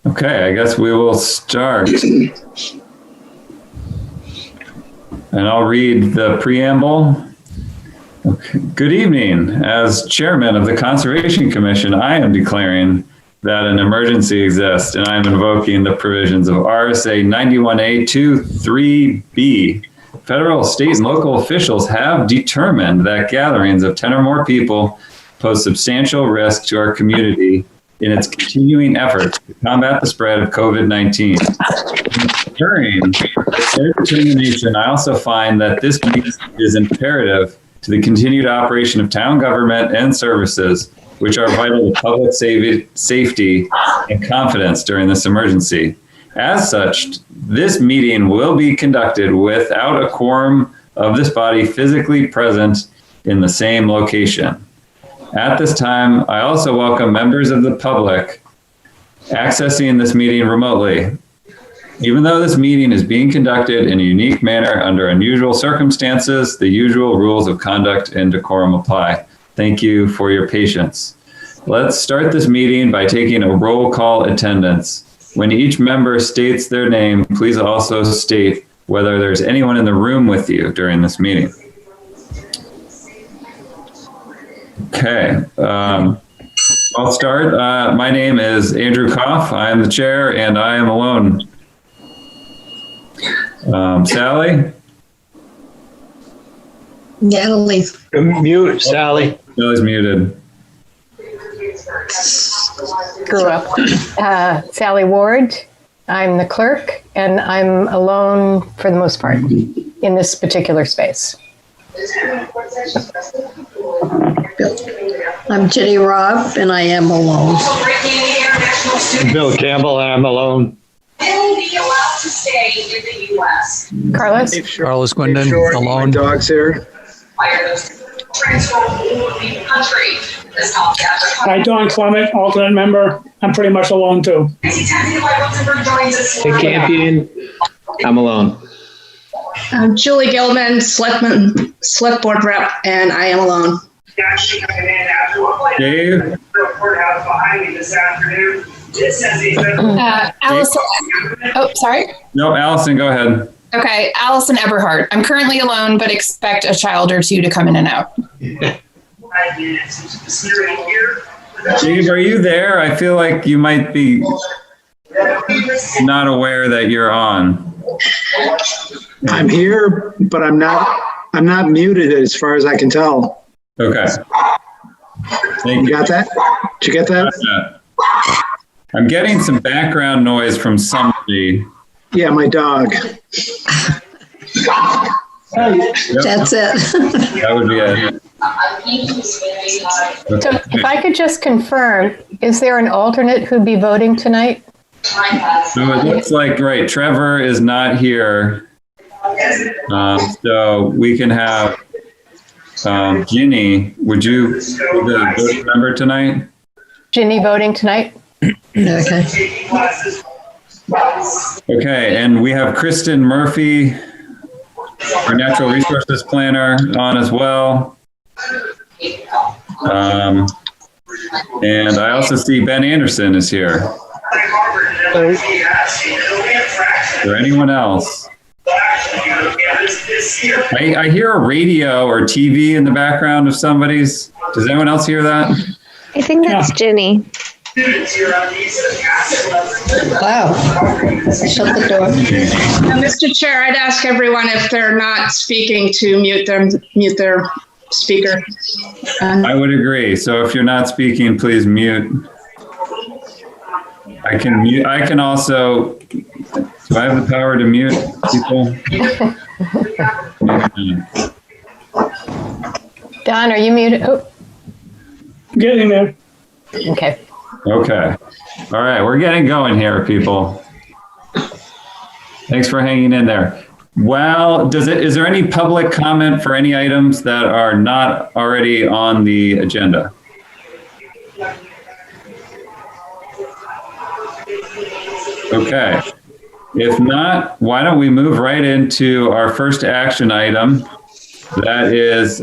Okay, I guess we will start. And I'll read the preamble. Okay. Good evening. As chairman of the Conservation Commission, I am declaring that an emergency exists, and I am invoking the provisions of RSA 91A23B. Federal, state, and local officials have determined that gatherings of 10 or more people pose substantial risk to our community in its continuing efforts to combat the spread of COVID-19. During their determination, I also find that this is imperative to the continued operation of town government and services, which are vital to public safety and confidence during this emergency. As such, this meeting will be conducted without a quorum of this body physically present in the same location. At this time, I also welcome members of the public accessing this meeting remotely. Even though this meeting is being conducted in a unique manner under unusual circumstances, the usual rules of conduct and decorum apply. Thank you for your patience. Let's start this meeting by taking a roll call attendance. When each member states their name, please also state whether there's anyone in the room with you during this meeting. Okay, I'll start. My name is Andrew Koff. I am the chair and I am alone. Sally? Natalie. Mute, Sally. Sally's muted. Screw up. Sally Ward. I'm the clerk, and I'm alone for the most part in this particular space. I'm Jenny Robb, and I am alone. Bill Campbell, I'm alone. Will be allowed to stay in the U.S. Carlos? Carlos Gwendon, alone. My dog's here. Transfer all of the country. Hi, Don Clement, alternate member. I'm pretty much alone too. Hey, Campion. I'm alone. I'm Julie Gilman, select board rep, and I am alone. Dave? Allison. Oh, sorry. No, Allison, go ahead. Okay, Allison Eberhardt. I'm currently alone, but expect a child or two to come in and out. Dave, are you there? I feel like you might be not aware that you're on. I'm here, but I'm not muted as far as I can tell. Okay. Thank you. Got that? Did you get that? I'm getting some background noise from somebody. Yeah, my dog. That's it. That would be it. So if I could just confirm, is there an alternate who'd be voting tonight? So it looks like, right, Trevor is not here. So we can have Ginny. Would you be the voting member tonight? Ginny voting tonight? Okay. Okay, and we have Kristen Murphy, our natural resources planner, on as well. And I also see Ben Anderson is here. Is there anyone else? I hear a radio or TV in the background of somebody's. Does anyone else hear that? I think that's Ginny. Wow. Shut the door. Mr. Chair, I'd ask everyone if they're not speaking to mute their speaker. I would agree. So if you're not speaking, please mute. I can mute. I can also. Do I have the power to mute people? Don, are you muted? Oh. Getting there. Okay. Okay. All right. We're getting going here, people. Thanks for hanging in there. Well, is there any public comment for any items that are not already on the agenda? Okay. If not, why don't we move right into our first action item? That is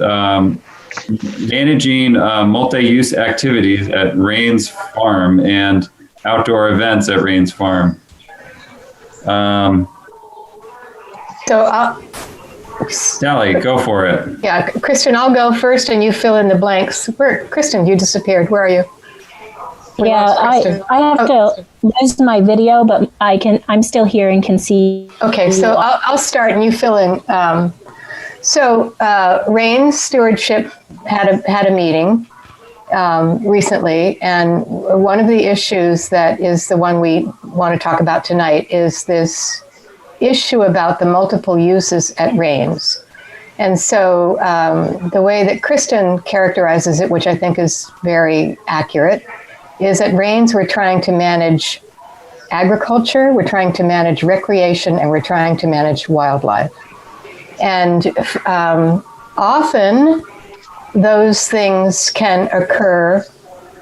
managing multi-use activities at Rayne's farm. And outdoor events at Rayne's Farm. So Sally, go for it. yeah, Kristen, I'll go first and you fill in the blanks. Kristen, you disappeared. Where are you? We Yeah, lost Kristen. I have to lose my video, but I'm still here and can see. Okay, so I'll start and you fill in. Rayne's stewardship had a meeting recently, and one of the issues that is the one we want to talk about tonight is this issue about the multiple uses at Rayne's. And so the way that Kristen characterizes it, which I think is very accurate, is at Rayne's we're trying to manage agriculture, we're trying to manage recreation, and we're trying to manage wildlife. And often those things can occur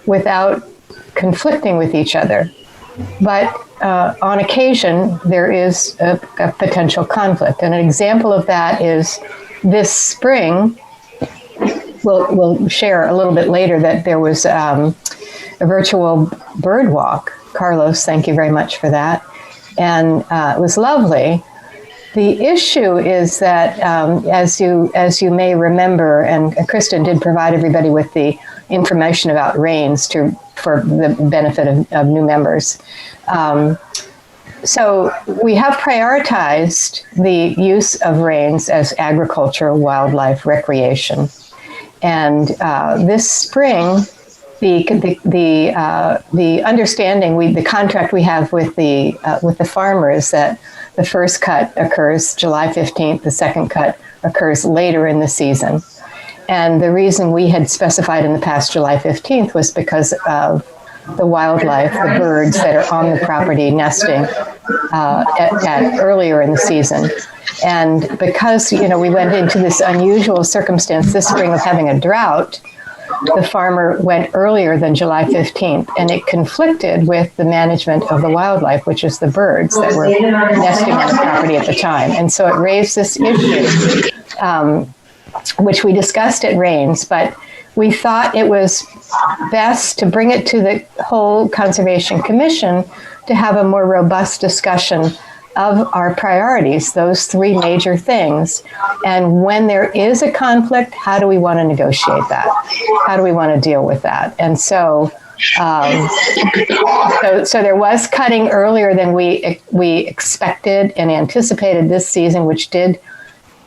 without conflicting with each other. But on occasion, there is a potential conflict. And an example of that is this spring, we'll share a little bit later that there was a virtual bird walk. Carlos, thank you very much for that. And it was lovely. The issue is that, as you may remember, and Kristen did provide everybody with the information about Rayne's for the benefit of new members. So we have prioritized the use of Rayne's as agriculture, wildlife, recreation, and this spring, the understanding the contract we have with the farmer is that the first cut occurs July 15th. The second cut occurs later in the season. And the reason we had specified in the past July 15th was because of the wildlife, the birds that are on the property nesting at earlier in the season. And because, we went into this unusual circumstance this spring of having a drought, the farmer went earlier than July 15th, and it conflicted with the management of the wildlife, which is the birds that were nesting on the property at the time. And so it raised this issue, which we discussed at Rayne's, but we thought it was best to bring it to the whole Conservation Commission to have a more robust discussion of our priorities, those three major things. And when there is a conflict, how do we want to negotiate that? How do we want to deal with that? And so there was cutting earlier than we expected and anticipated this season, which did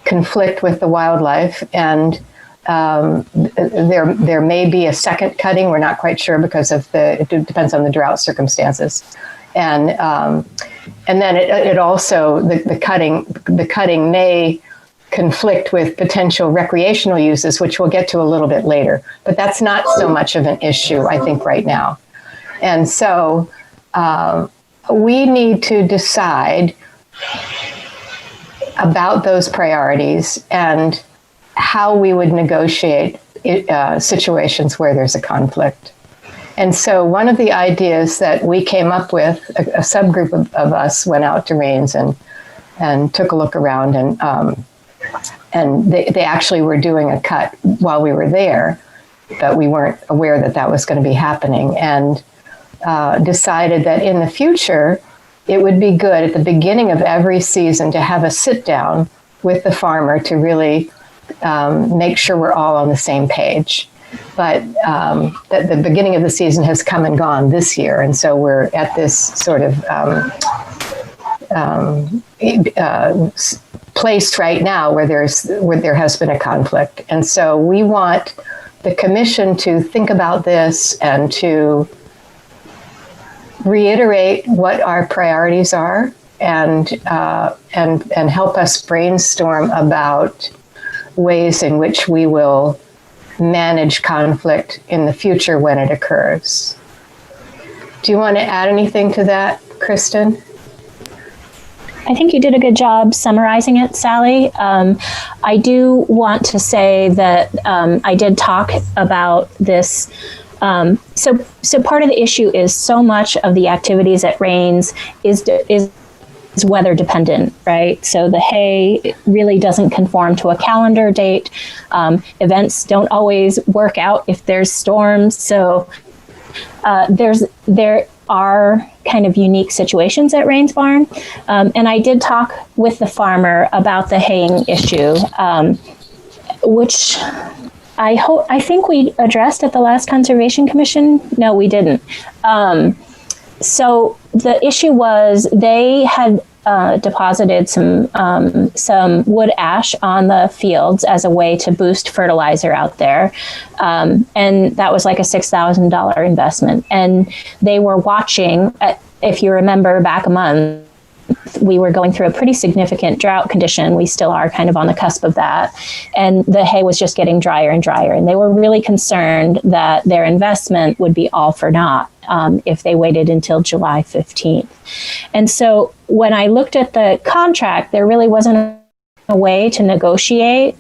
conflict with the wildlife. And there may be a second cutting. We're not quite sure because it depends on the drought circumstances. And then it also the cutting may conflict with potential recreational uses, which we'll get to a little bit later. But that's not so much of an issue, I think, right now. And so we need to decide about those priorities and how we would negotiate situations where there's a conflict. And so one of the ideas that we came up with, a subgroup of us went out to Rayne's and took a look around, and they actually were doing a cut while we were there, but we weren't aware that was going to be happening, and decided that in the future, it would be good at the beginning of every season to have a sit down with the farmer to really make sure we're all on the same page. But the beginning of the season has come and gone this year, and so we're at this sort of place right now where there has been a conflict. And so we want the commission to think about this and to reiterate what our priorities are and help us brainstorm about ways in which we will manage conflict in the future when it occurs. Do you want to add anything to that, Kristen? I think you did a good job summarizing it, Sally. I do want to say that I did talk about this. So part of the issue is so much of the activities at Rayne's is weather dependent, right? So the hay really doesn't conform to a calendar date. Events don't always work out if there's storms. So there our kind of unique situations at Rayne's Barn. And I did talk with the farmer about the haying issue, which I think we addressed at the last Conservation Commission. No, we didn't. So the issue was they had deposited some wood ash on the fields as a way to boost fertilizer out there. And that was like a $6,000 investment. And they were watching, if you remember back a month, we were going through a pretty significant drought condition. We still are kind of on the cusp of that. And the hay was just getting drier and drier. And they were really concerned that their investment would be all for naught if they waited until July 15th. And so when I looked at the contract, there really wasn't a way to negotiate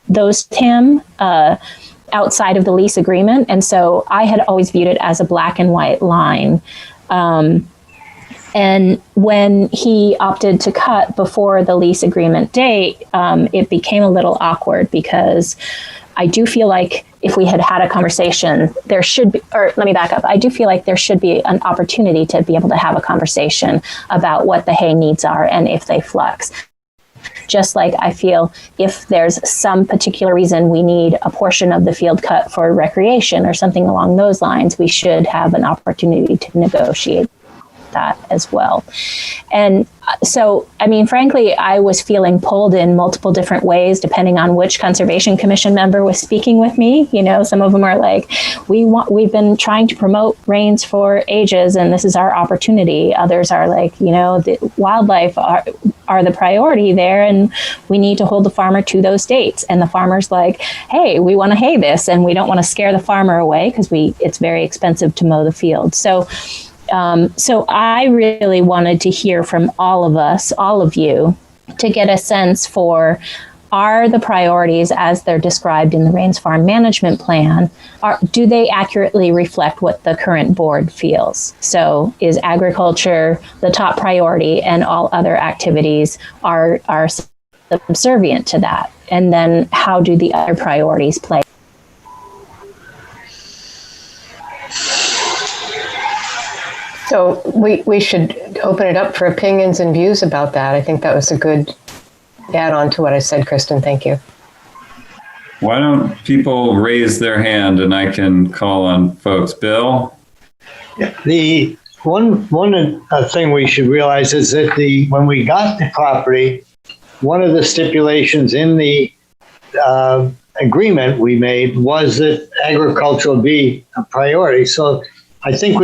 those TIM outside of the lease agreement. And so I had always viewed it as a black and white line. And when he opted to cut before the lease agreement date, it became a little awkward because I do feel like if we had had a conversation, there should be, or let me back up. I do feel like there should be an opportunity to be able to have a conversation about what the hay needs are and if they flex. Just like I feel if there's some particular reason we need a portion of the field cut for recreation or something along those lines, we should have an opportunity to negotiate that as well. And so, I mean, frankly, I was feeling pulled in multiple different ways, depending on which Conservation Commission member was speaking with me. You know, some of them are like, we've been trying to promote Rayne's for ages, and this is our opportunity. Others are like, you know, the wildlife are the priority there, and we need to hold the farmer to those dates. And the farmer's like, hey, we want to hay this, and we don't want to scare the farmer away because it's very expensive to mow the field. So I really wanted to hear from all of us, all of you, to get a sense for, are the priorities as they're described in the Rayne's Farm Management Plan, do they accurately reflect what the current board feels? So is agriculture the top priority and all other activities are subservient to that? And then how do the other priorities play? So we should open it up for opinions and views about that. I think that was a good add-on to what I said, Kristen. Thank you. Why don't people raise their hand and I can call on folks? Bill? The one thing we should realize is that when we got the property, one of the stipulations in the agreement we made was that agriculture be a priority. So I think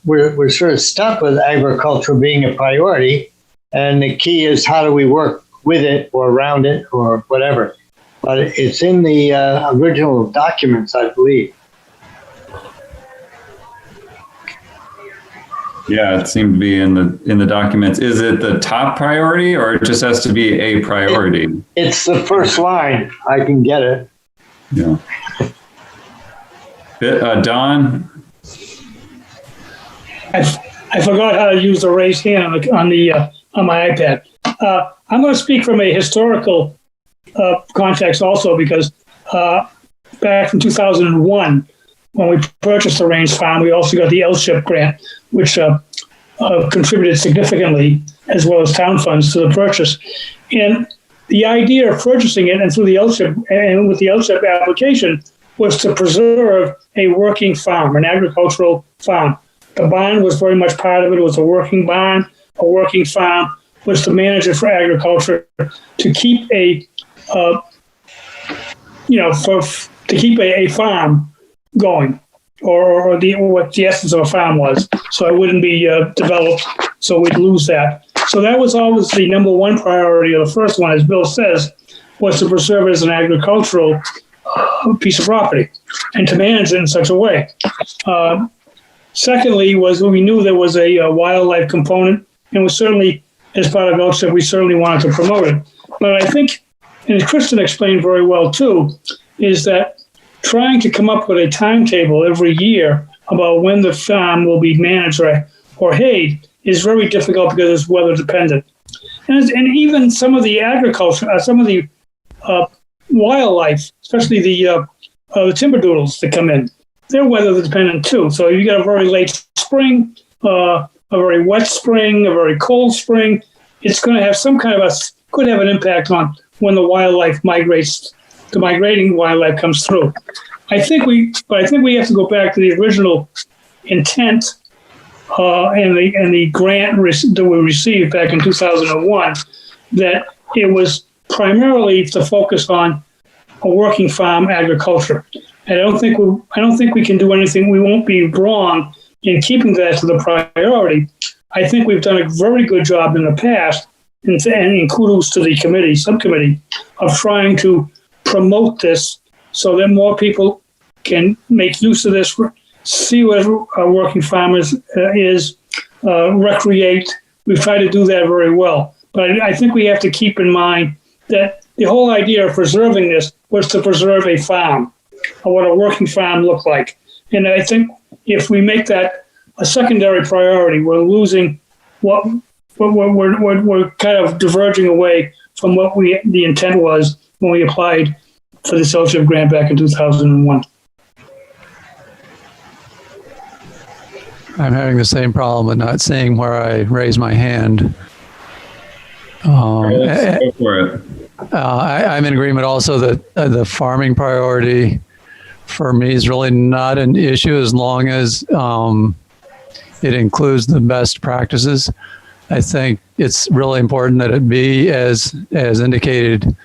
we're sort of stuck with agriculture being a priority, and the key is how do we work with it or around it or whatever. But it's in the original documents, I believe. Yeah, it seemed to be in the documents. Is it the top priority, or it just has to be a priority? It's the first line. I can get it. Yeah. Don? I forgot how to use the raised hand on my iPad. I'm going to speak from a historical context also, because back in 2001, when we purchased the Rayne's Farm, we also got the L-SHIP grant, which contributed significantly, as well as town funds, to the purchase. And the idea of purchasing it and through the L-SHIP and with the L-SHIP application was to preserve a working farm, an agricultural farm. The barn was very much part of it. It was a working barn, a working farm, was to manage it for agriculture, to keep a farm going, or what the essence of a farm was. So it wouldn't be developed, so we'd lose that. So that was always the number one priority, or the first one, as Bill says, was to preserve it as an agricultural piece of property and to manage it in such a way. Secondly, was we knew there was a wildlife component, and we certainly, as part of LSHIP, we certainly wanted to promote it. But I think, and Kristen explained very well too, is that trying to come up with a timetable every year about when the farm will be managed or hayed is very difficult because it's weather dependent. And even some of the agriculture, some of the wildlife, especially the timber doodles that come in, they're weather dependent too. So you got a very late spring, a very wet spring, a very cold spring. It's going to have some kind of could have an impact on when the wildlife migrates. The migrating wildlife comes through. I think we have to go back to the original intent and the grant that we received back in 2001. That it was primarily to focus on a working farm agriculture. And I don't think we can do anything. We won't be wrong in keeping that to the priority. I think we've done a very good job in the past, and kudos to the subcommittee, of trying to promote this so that more people can make use of this, see what a working farmer is, recreate. We've tried to do that very well. But I think we have to keep in mind that the whole idea of preserving this was to preserve a farm, or what a working farm looked like. And I think if we make that a secondary priority, we're losing we're kind of diverging away from what the intent was when we applied for the LTIP grant back in 2001. I'm having the same problem with not seeing where I raise my hand. Let's go for it. I'm in agreement also that the farming priority for me is really not an issue as long as it includes the best practices. I think it's really important that it be, as indicated,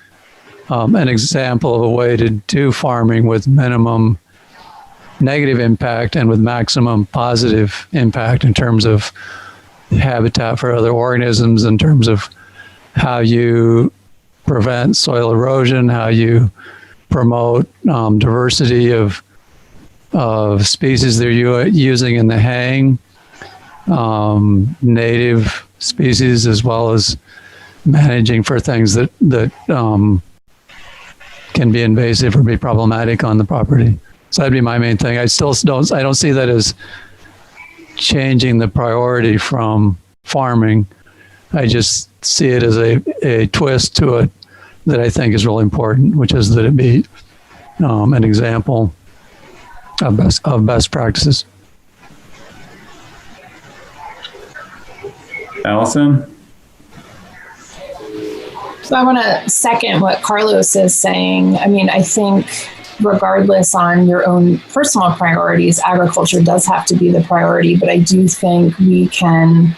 an example of a way to do farming with minimum negative impact and with maximum positive impact in terms of habitat for other organisms, in terms of how you prevent soil erosion, how you promote diversity of species they're using in the hang, native species, as well as managing for things that can be invasive or be problematic on the property. So that'd be my main thing. I don't see that as changing the priority from farming. I just see it as a twist to it that I think is really important, which is that it be an example of best practices. Allison? So I want to second what Carlos is saying. I mean, I think regardless on your own personal priorities, agriculture does have to be the priority, but I do think we can,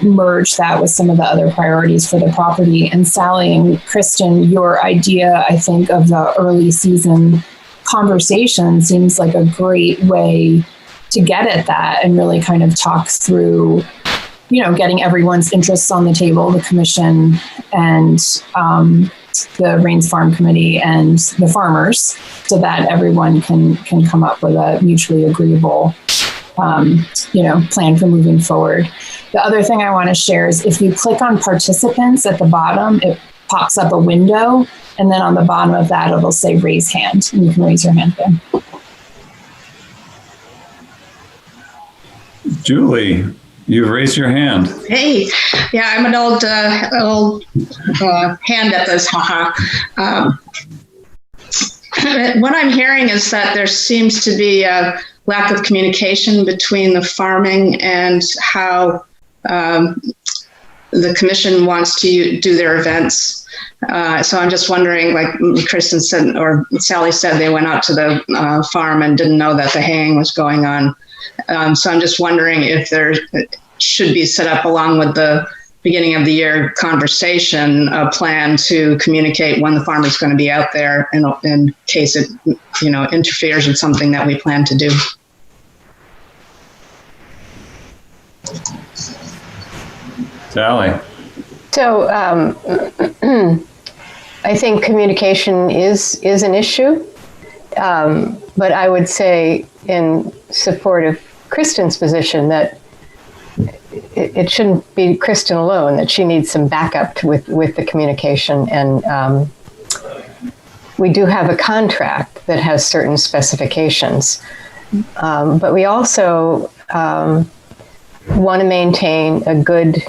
merge that with some of the other priorities for the property. And Sally and Kristen, your idea, I think, of the early season conversation seems like a great way to get at that and really kind of talk through, getting everyone's interests on the table, the commission and the Rayne's Farm Committee and the farmers, so that everyone can come up with a mutually agreeable, plan for moving forward. The other thing I want to share is if you click on participants at the bottom, it pops up a window, and then on the bottom of that, it'll say raise hand, and you can raise your hand there. Julie, you've raised your hand. Hey, yeah, I'm an old hand at this. What I'm hearing is that there seems to be a lack of communication between the farming and how the commission wants to do their events. So I'm just wondering, like Kristen said, or Sally said, they went out to the farm and didn't know that the haying was going on. So I'm just wondering if there should be set up, along with the beginning of the year conversation, a plan to communicate when the farmer is going to be out there in case it, interferes with something that we plan to do. Sally. So I think communication is an issue, but I would say in support of Kristen's position that it shouldn't be Kristen alone, that she needs some backup with the communication. And we do have a contract that has certain specifications, but we also want to maintain a good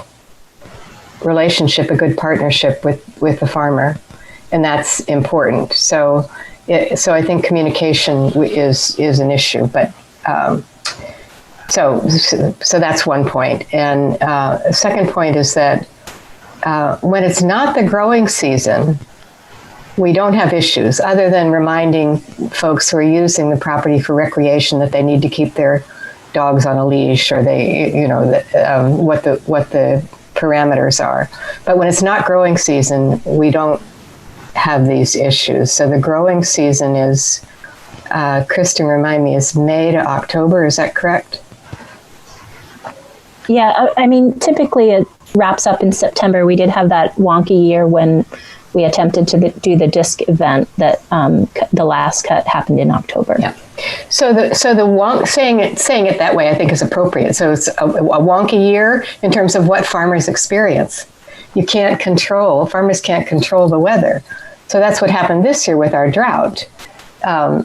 relationship, a good partnership with the farmer, and that's important. So so I think communication is an issue. But so that's one point. And a second point is that when it's not the growing season, we don't have issues other than reminding folks who are using the property for recreation that they need to keep their dogs on a leash, or what the parameters are. But when it's not growing season, we don't have these issues. So the growing season is, Kristen, remind me, is May to October. Is that correct? Yeah, I mean, typically it wraps up in September. We did have that wonky year when we attempted to do the disc event that the last cut happened in October. Yeah. So the saying it that way, I think, is appropriate. So it's a wonky year in terms of what farmers experience. Farmers can't control the weather. So that's what happened this year with our drought.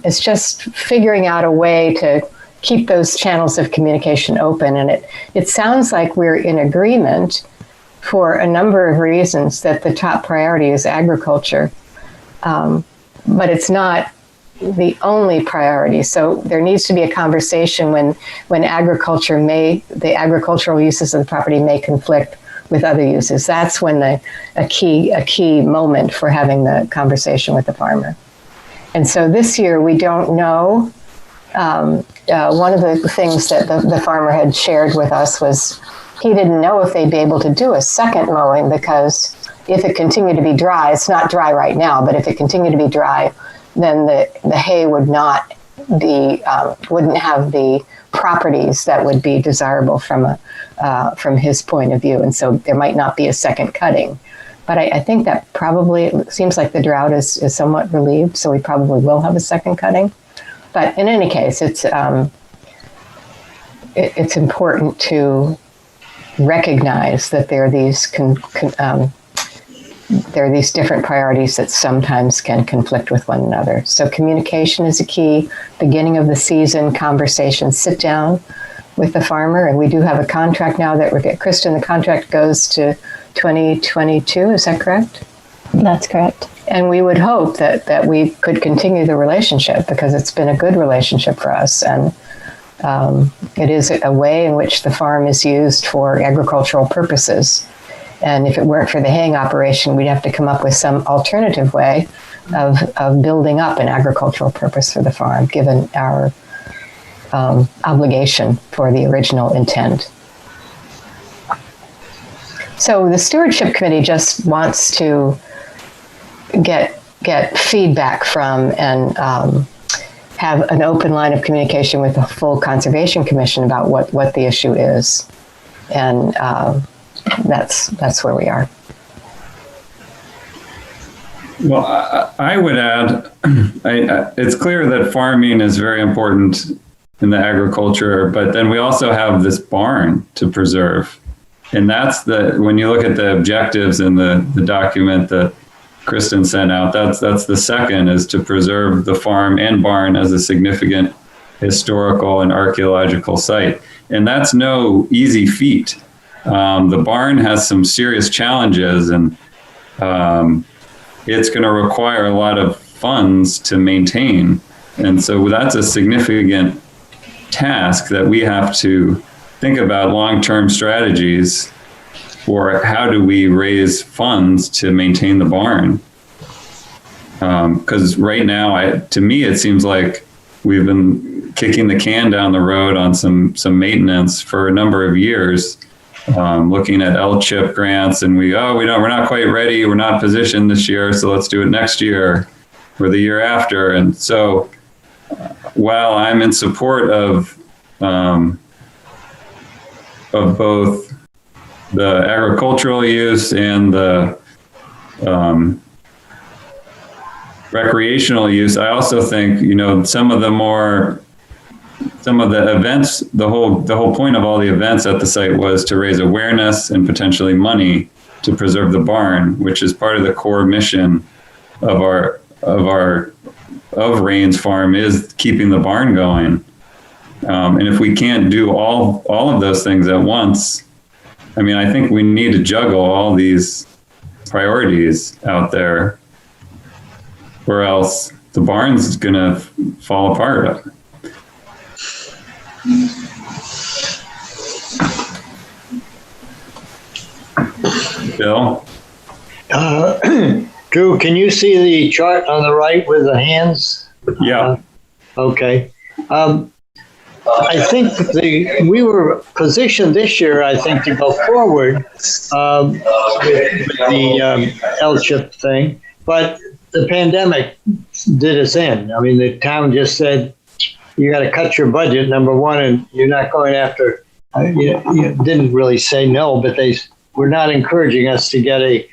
It's just figuring out a way to keep those channels of communication open. And it sounds like we're in agreement for a number of reasons that the top priority is agriculture. But it's not the only priority. So there needs to be a conversation when the agricultural uses of the property may conflict with other uses. That's when a key moment for having the conversation with the farmer. And so this year we don't know. One of the things that the farmer had shared with us was he didn't know if they'd be able to do a second mowing, because if it continued to be dry, it's not dry right now, but if it continued to be dry, then the hay would not be, wouldn't have the properties that would be desirable from his point of view. And so there might not be a second cutting. But I think that probably, it seems like the drought is somewhat relieved, so we probably will have a second cutting. But in any case, it's important to recognize that there are these different priorities that sometimes can conflict with one another. So communication is a key. Beginning of the season conversation, sit down with the farmer, and we do have a contract now that we're getting. Kristen, the contract goes to 2022. Is that correct? That's correct. And we would hope that we could continue the relationship, because it's been a good relationship for us. And it is a way in which the farm is used for agricultural purposes. And if it weren't for the haying operation, we'd have to come up with some alternative way of building up an agricultural purpose for the farm, given our obligation for the original intent. So the Stewardship Committee just wants to get feedback from and have an open line of communication with the full Conservation Commission about what the issue is. And that's where we are. Well, I would add, it's clear that farming is very important in the agriculture, but then we also have this barn to preserve. And that's when you look at the objectives in the document that Kristen sent out, that's the second, is to preserve the farm and barn as a significant historical and archaeological site. And that's no easy feat. The barn has some serious challenges, and it's going to require a lot of funds to maintain. And so that's a significant task that we have to think about long-term strategies for how do we raise funds to maintain the barn. Because right now, to me, it seems like we've been kicking the can down the road on some maintenance for a number of years, looking at LCHIP grants, and we're not quite ready, we're not positioned this year, so let's do it next year or the year after. And so while I'm in support of both the agricultural use and the recreational use, I also think, some of the events, the whole point of all the events at the site was to raise awareness and potentially money to preserve the barn, which is part of the core mission of Rayne's farm, is keeping the barn going. And if we can't do all of those things at once, I think we need to juggle all these priorities out there, or else the barn's going to fall apart. Bill? Drew, can you see the chart on the right with the hands? Yeah. Okay. I think we were positioned this year, I think, to go forward with the L-chip thing, but the pandemic did us in. I mean, the town just said, you got to cut your budget, number one, and you're not going after, you didn't really say no, but they were not encouraging us to get a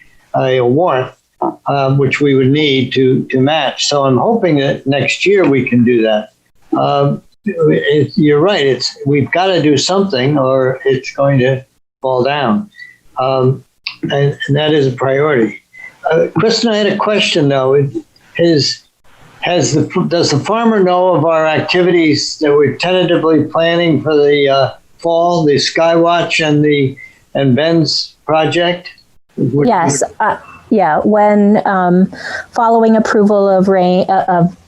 warrant, which we would need to match. So I'm hoping that next year we can do that. You're right. We've got to do something, or it's going to fall down, and that is a priority. Kristen, I had a question though. Does the farmer know of our activities that we're tentatively planning for the fall, the Skywatch and Ben's project? Yes. Yeah, when following approval of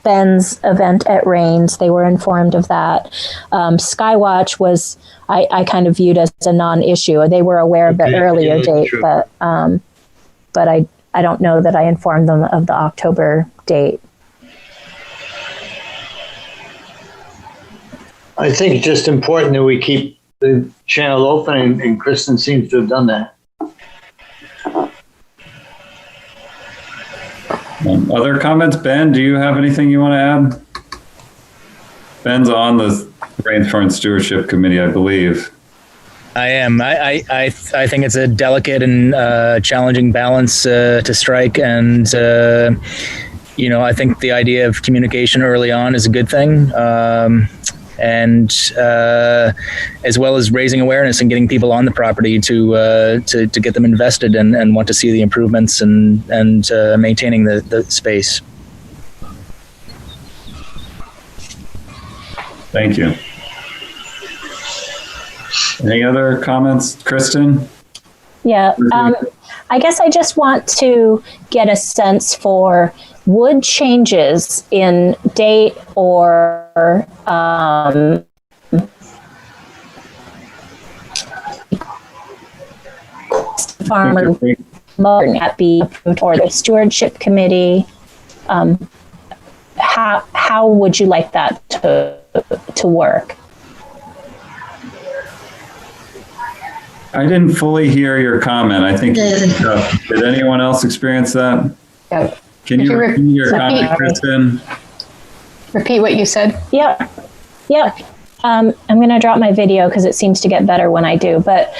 Ben's event at Rayne's, they were informed of that. Skywatch was, I kind of viewed as a non-issue. They were aware of the earlier date, true. But I don't know that I informed them of the October date. I think it's just important that we keep the channel open, and Kristen seems to have done that. Other comments? Ben, do you have anything you want to add? Ben's on the Rainforest Stewardship Committee, I believe. I am. I think it's a delicate and challenging balance to strike, and I think the idea of communication early on is a good thing, and as well as raising awareness and getting people on the property to get them invested and want to see the improvements and maintaining the space. Thank you. Any other comments, Kristen? Yeah, I guess I just want to get a sense for would changes in date or farmer not be approved, or the stewardship committee. How would you like that to work? I didn't fully hear your comment. I think, did anyone else experience that? Yeah. Can you repeat your comment, Kristen? Repeat what you said. Yeah. I'm going to drop my video because it seems to get better when I do. But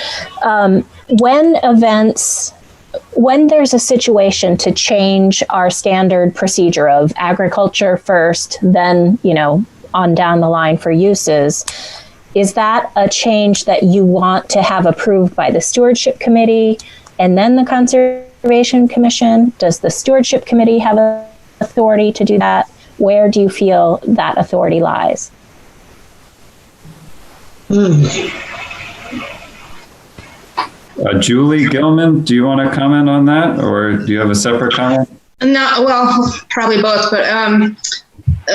when there's a situation to change our standard procedure of agriculture first, then, on down the line for uses, is that a change that you want to have approved by the stewardship committee and then the conservation commission? Does the stewardship committee have authority to do that? Where do you feel that authority lies? Julie Gilman, do you want to comment on that, or do you have a separate comment? No, well, probably both, but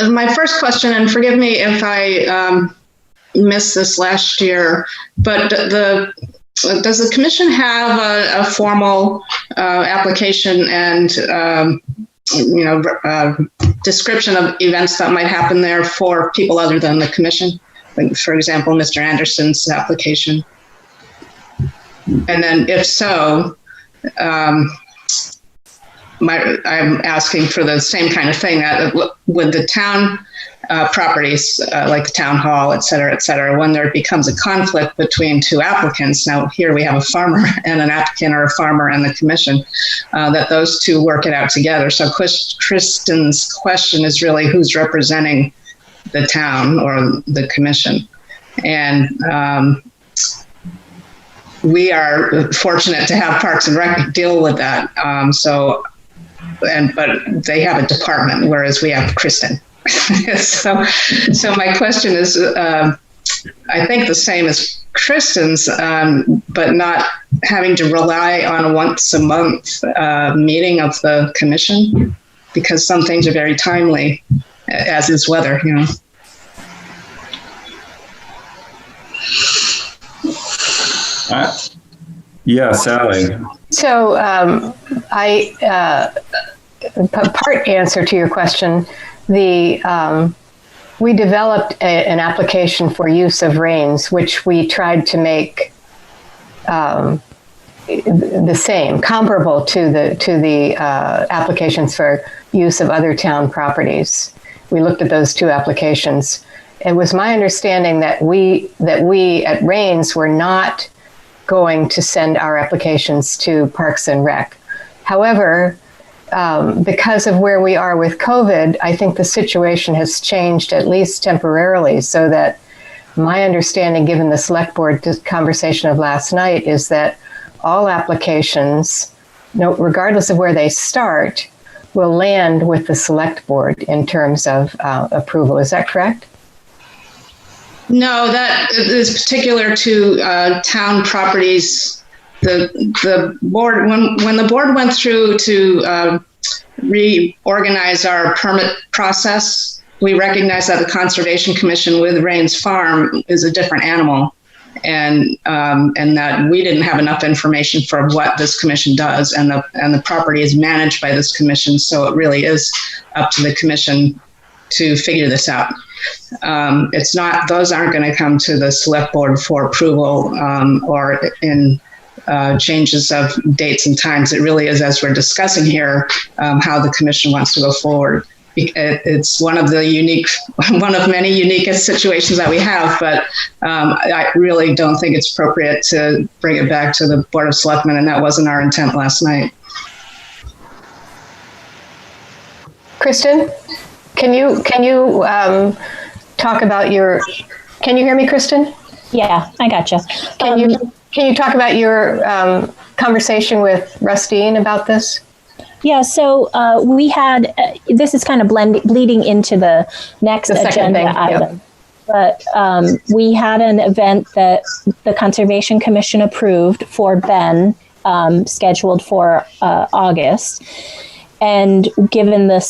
my first question, and forgive me if I missed this last year, but does the commission have a formal application and description of events that might happen there for people other than the commission? Like, for example, Mr. Anderson's application. And then if so, I'm asking for the same kind of thing. With the town properties, like the town hall, et cetera, when there becomes a conflict between two applicants, now here we have a farmer and an applicant, or a farmer and the commission, that those two work it out together. So Kristen's question is really who's representing the town or the commission. And we are fortunate to have Parks and Rec deal with that. But they have a department, whereas we have Kristen. So my question is, I think the same as Kristen's, but not having to rely on a once a month meeting of the commission. because some things are very timely, as is weather, you know. Yeah, Sally. So part answer to your question, we developed an application for use of Rayne's, which we tried to make the same, comparable to the applications for use of other town properties. We looked at those two applications. It was my understanding that we at Rayne's were not going to send our applications to Parks and Rec. However, because of where we are with COVID, I think the situation has changed, at least temporarily, so that my understanding, given the select board conversation of last night, is that all applications, regardless of where they start, will land with the select board in terms of approval. Is that correct? No, that is particular to town properties. The board, when the board went through to reorganize our permit process, we recognized that the Conservation Commission with Rayne's Farm is a different animal, and that we didn't have enough information for what this commission does, and the property is managed by this commission, so it really is up to the commission to figure this out. It's not; those aren't going to come to the select board for approval or in changes of dates and times. It really is, as we're discussing here, how the commission wants to go forward. It's one of many unique situations that we have, but I really don't think it's appropriate to bring it back to the Board of Selectmen, and that wasn't our intent last night. Kristen, can you talk about your? Can you hear me, Kristen? Yeah, I gotcha. Can you talk about your conversation with Rustine about this? Yeah, so we had, this is kind of bleeding into the next agenda item. Yep. But we had an event that the Conservation Commission approved for Ben, scheduled for August. And given the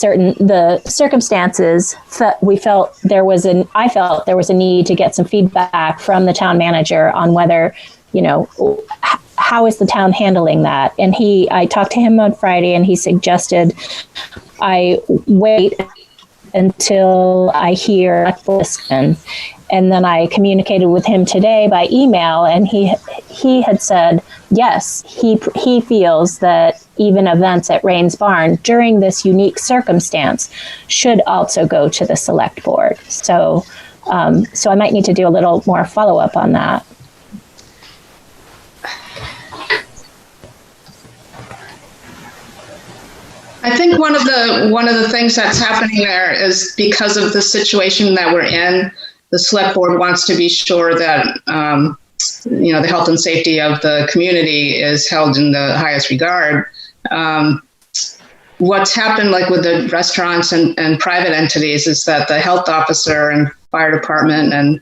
circumstances, I felt there was a need to get some feedback from the town manager on whether, how is the town handling that? And I talked to him on Friday, and he suggested I wait until I hear listen. And then I communicated with him today by email, and he had said, yes, he feels that even events at Rayne's Barn during this unique circumstance should also go to the select board. So I might need to do a little more follow-up on that. I think one of the things that's happening there is because of the situation that we're in, the select board wants to be sure that the health and safety of the community is held in the highest regard. What's happened, like with the restaurants and private entities, is that the health officer and fire department and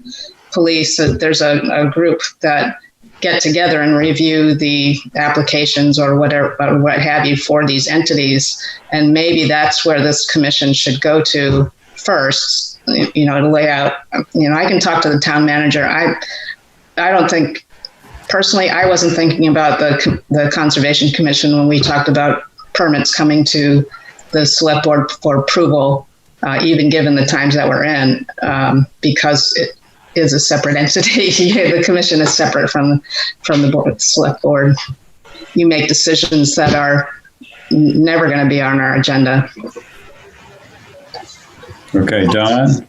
police, there's a group that get together and review the applications or whatever, what have you, for these entities. And maybe that's where this commission should go to first, to lay out, I can talk to the town manager. I don't think, personally, I wasn't thinking about the Conservation Commission when we talked about permits coming to the select board for approval, even given the times that we're in, because it is a separate entity. The commission is separate from the select board. You make decisions that are never going to be on our agenda. Okay, Don.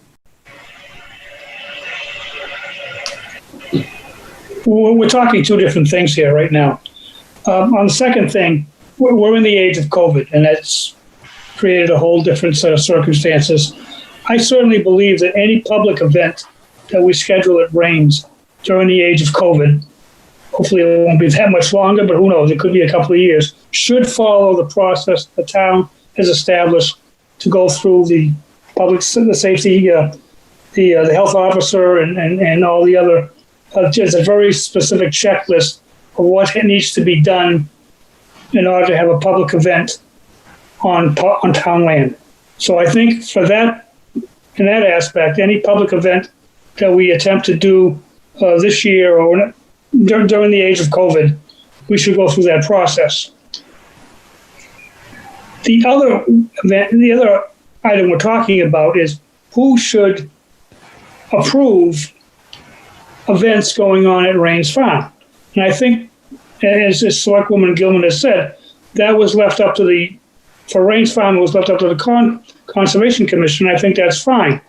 We're talking two different things here right now. On the second thing, we're in the age of COVID, and that's created a whole different set of circumstances. I certainly believe that any public event that we schedule at Rayne's during the age of COVID, hopefully it won't be that much longer, but who knows, it could be a couple of years, should follow the process the town has established to go through the public safety, the health officer and all the other. There's a very specific checklist of what needs to be done in order to have a public event on town land. So I think for that, in that aspect, any public event that we attempt to do this year or during the age of COVID, we should go through that process. The other item we're talking about is who should approve events going on at Rayne's Farm. And I think, as Selectwoman Gilman has said, that was left up to for Rayne's Farm, it was left up to the Conservation Commission. I think that's fine.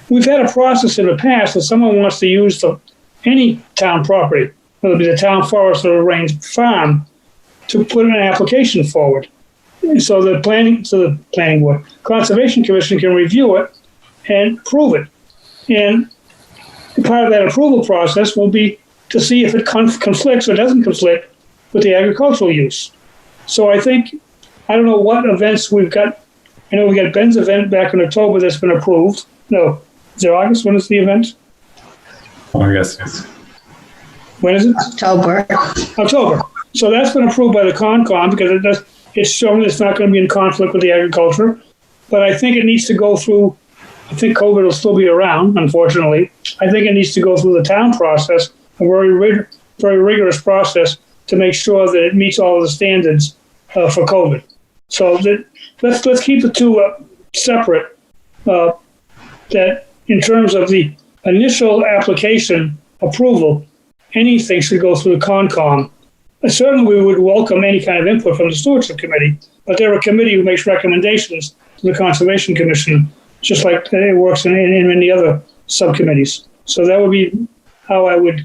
We've had a process in the past that someone wants to use any town property, whether it be the town forest or Rayne's Farm, to put an application forward. So the planning board, Conservation Commission can review it and approve it. And part of that approval process will be to see if it conflicts or doesn't conflict with the agricultural use. So I don't know what events we've got. I know we got Ben's event back in October that's been approved. No, is it August? When is the event? August. When is it? October. So that's been approved by the Concom because it's shown it's not going to be in conflict with the agriculture. But I think it needs to go through, I think COVID will still be around, unfortunately. I think it needs to go through the town process, a very rigorous process to make sure that it meets all of the standards for COVID. So let's keep the two separate. That in terms of the initial application approval, anything should go through the Concom. Certainly, we would welcome any kind of input from the Stewardship Committee, but they're a committee who makes recommendations to the Conservation Commission, just like it works in many other subcommittees. So that would be how I would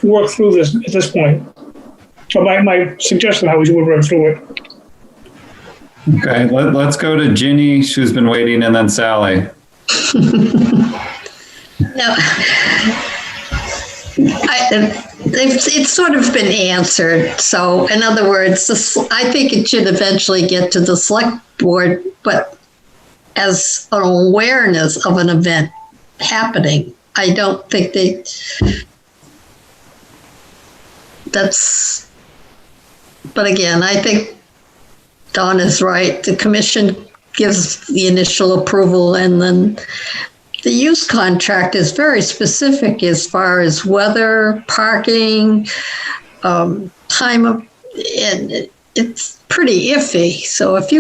work through this at this point. So my suggestion how we would work through it. Okay, let's go to Ginny, who's been waiting, and then Sally. No, it's sort of been answered. So, in other words, I think it should eventually get to the select board, but as an awareness of an event happening, I don't think that's. But again, I think Don is right. The commission gives the initial approval, and then the use contract is very specific as far as weather, parking, time of, and it's pretty iffy. So if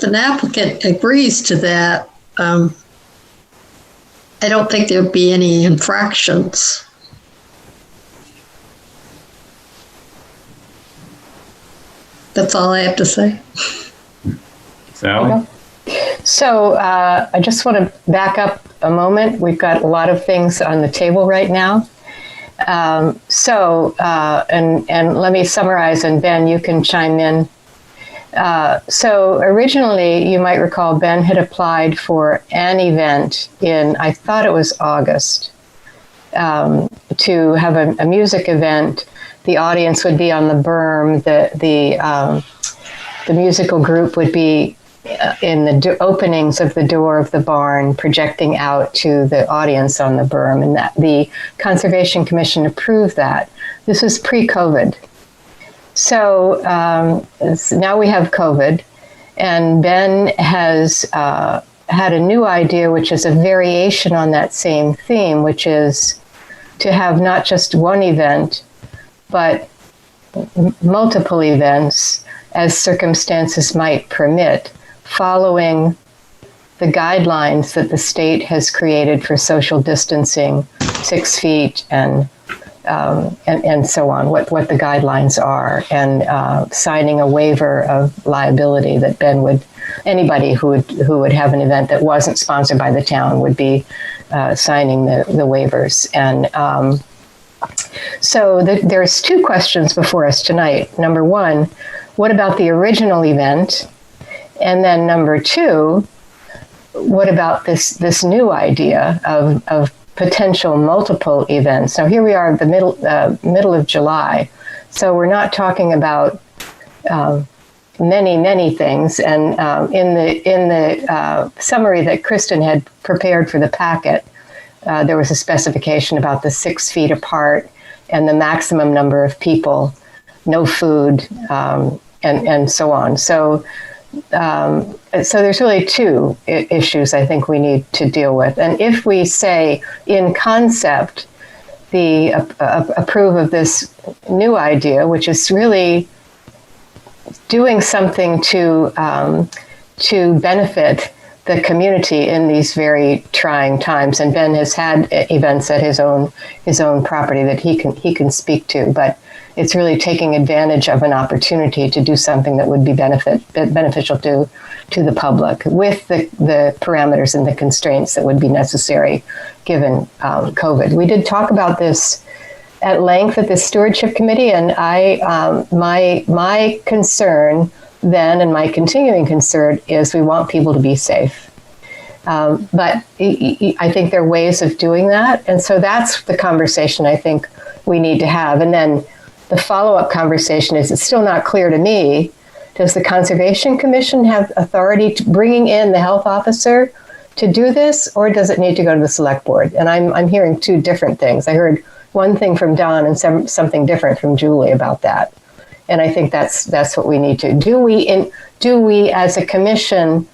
an applicant agrees to that, I don't think there'd be any infractions. That's all I have to say. Sally? So I just want to back up a moment. We've got a lot of things on the table right now. And let me summarize, and Ben, you can chime in. So originally, you might recall, Ben had applied for an event in, I thought it was August, to have a music event. The audience would be on the berm. The musical group would be in the openings of the door of the barn, projecting out to the audience on the berm, and that the Conservation Commission approved that. This was pre-COVID. So now we have COVID, and Ben has had a new idea, which is a variation on that same theme, which is to have not just one event, but multiple events as circumstances might permit, following the guidelines that the state has created for social distancing, 6 feet, and so on, what the guidelines are, and signing a waiver of liability that Ben would, anybody who would have an event that wasn't sponsored by the town would be signing the waivers. And so there's two questions before us tonight. Number one, what about the original event? And then number two, what about this new idea of potential multiple events? So here we are in the middle of July. So we're not talking about many things. And in the summary that Kristen had prepared for the packet, there was a specification about the 6 feet apart and the maximum number of people, no food, and so on. So there's really two issues I think we need to deal with. And if we say in concept, approve of this new idea, which is really doing something to benefit the community in these very trying times. And Ben has had events at his own property that he can speak to, but it's really taking advantage of an opportunity to do something that would be beneficial to the public with the parameters and the constraints that would be necessary given COVID. We did talk about this at length at the Stewardship Committee, and my concern then, and my continuing concern, is we want people to be safe. But I think there are ways of doing that, and so that's the conversation I think we need to have. And then the follow-up conversation is, it's still not clear to me, does the Conservation Commission have authority to bringing in the health officer to do this, or does it need to go to the select board? And I'm hearing two different things. I heard one thing from Don and something different from Julie about that. And I think that's what we need to do. Do we as a commission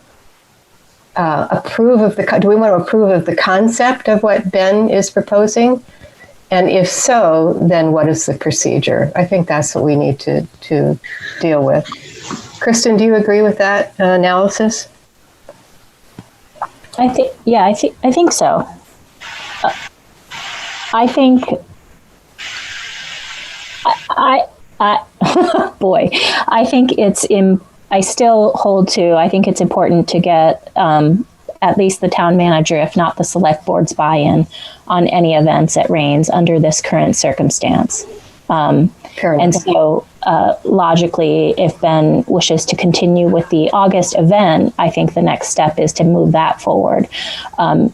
approve of do we want to approve of the concept of what Ben is proposing? And if so, then what is the procedure? I think that's what we need to deal with. Kristen, do you agree with that analysis? I think so. I think boy, I think I still hold to, I think it's important to get at least the town manager, if not the select board's buy-in on any events at Rayne's under this current circumstance. And so logically, if Ben wishes to continue with the August event, I think the next step is to move that forward.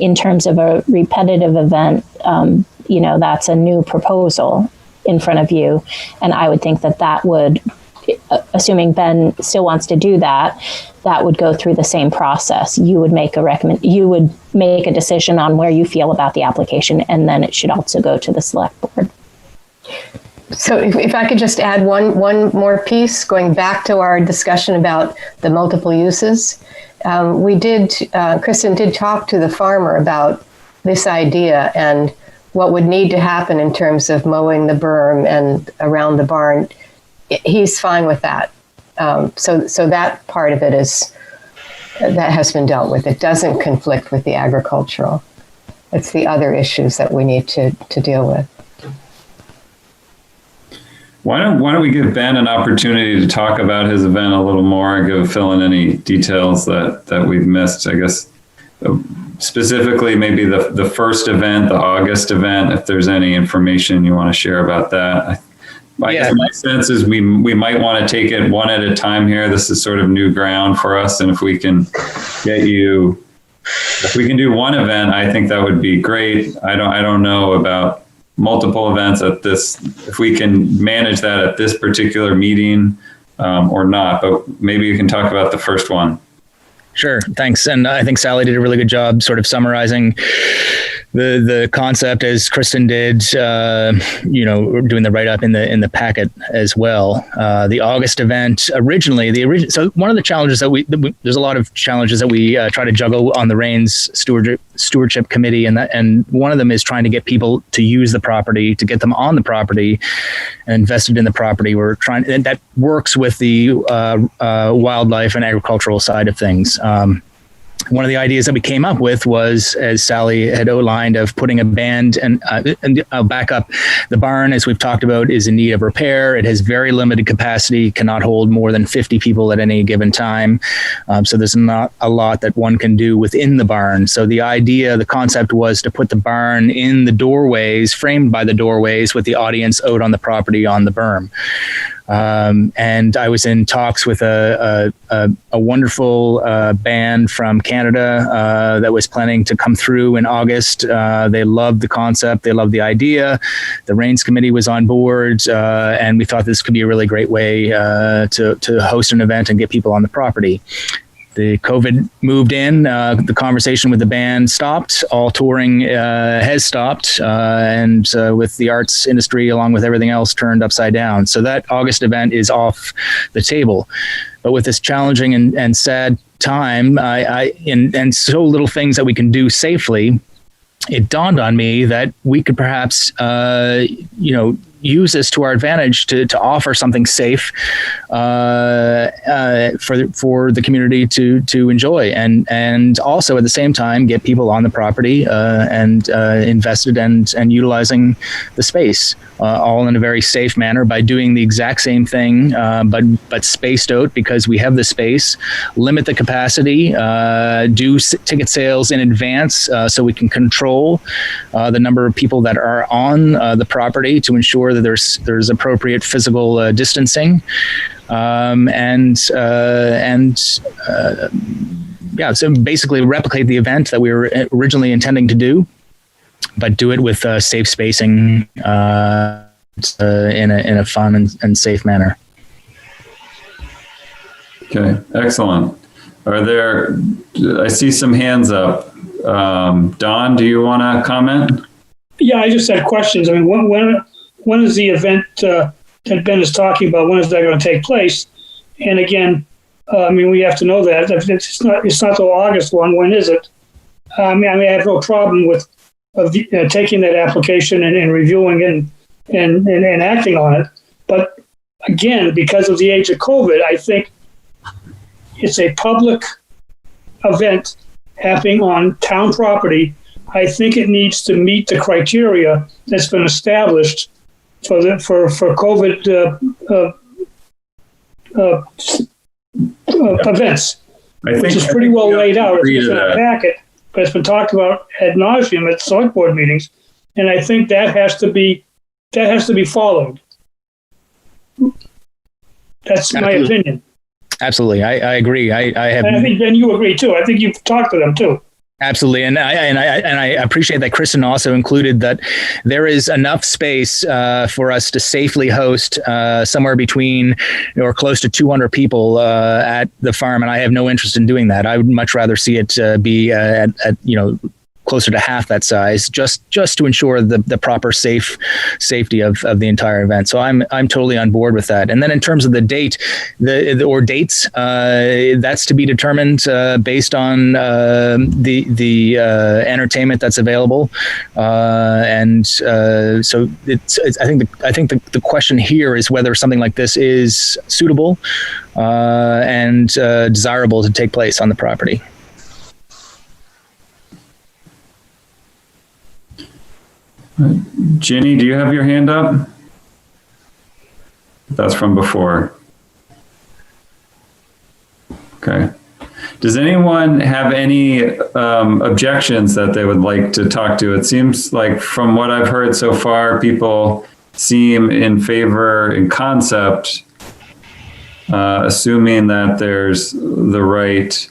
In terms of a repetitive event, that's a new proposal in front of you. And I would think that would, assuming Ben still wants to do that, that would go through the same process. You would make a decision on where you feel about the application, and then it should also go to the select board. So if I could just add one more piece, going back to our discussion about the multiple uses, Kristen did talk to the farmer about this idea and what would need to happen in terms of mowing the berm and around the barn. He's fine with that. So that part of it that has been dealt with. It doesn't conflict with the agricultural. It's the other issues that we need to deal with. Why don't we give Ben an opportunity to talk about his event a little more, fill in any details that we've missed, I guess, specifically maybe the first event, the August event, if there's any information you want to share about that. My sense is we might want to take it one at a time here. This is sort of new ground for us. And if we can do one event, I think that would be great. I don't know about multiple events at this, if we can manage that at this particular meeting or not, but maybe you can talk about the first one. Sure, thanks. And I think Sally did a really good job sort of summarizing the concept, as Kristen did, doing the write-up in the packet as well. The August event originally, so one of the challenges there's a lot of challenges that we try to juggle on the Rayne's Stewardship Committee, and one of them is trying to get people to use the property, to get them on the property and invested in the property. And that works with the wildlife and agricultural side of things. One of the ideas that we came up with was, as Sally had outlined, of putting a band, and I'll back up. The barn, as we've talked about, is in need of repair. It has very limited capacity, cannot hold more than 50 people at any given time. So there's not a lot that one can do within the barn. So the concept was to put the barn in the doorways, framed by the doorways, with the audience out on the property on the berm. And I was in talks with a wonderful band from Canada that was planning to come through in August. They loved the concept. They loved the idea. The Rayne's committee was on board, and we thought this could be a really great way to host an event and get people on the property. the COVID moved in, the conversation with the band stopped, all touring has stopped, and with the arts industry, along with everything else, turned upside down. So that August event is off the table. But with this challenging and sad time, and so little things that we can do safely, it dawned on me that we could perhaps, use this to our advantage to offer something safe for the community to enjoy, and also at the same time get people on the property and invested and utilizing the space, all in a very safe manner by doing the exact same thing, but spaced out, because we have the space. Limit the capacity, do ticket sales in advance so we can control the number of people that are on the property to ensure that there's appropriate physical distancing, so basically replicate the event that we were originally intending to do, but do it with safe spacing in a fun and safe manner. Okay, excellent. I see some hands up. Don, do you want to comment? Yeah, I just had questions. I mean, when is the event that Ben is talking about? When is that going to take place? And again, we have to know that it's not till August 1. When is it? I have no problem with taking that application and reviewing it and acting on it. But again, because of the age of COVID, I think it's a public event happening on town property. I think it needs to meet the criteria that's been established for COVID events, which is pretty well laid out. It's in a packet, but it's been talked about ad nauseum at select board meetings, and I think that has to be followed. That's my opinion. Absolutely, I agree. I have, and I think Ben, you agree too. I think you've talked to them too. Absolutely, and I appreciate that Kristen also included that there is enough space for us to safely host somewhere between or close to 200 people at the farm, and I have no interest in doing that. I would much rather see it be at closer to half that size, just to ensure the proper safety of the entire event. So I'm totally on board with that. And then in terms of the date, or dates, that's to be determined based on the entertainment that's available. So I think the question here is whether something like this is suitable and desirable to take place on the property. Ginny, do you have your hand up? That's from before. Okay. Does anyone have any objections that they would like to talk to? It seems like from what I've heard so far, people seem in favor in concept, assuming that there's the right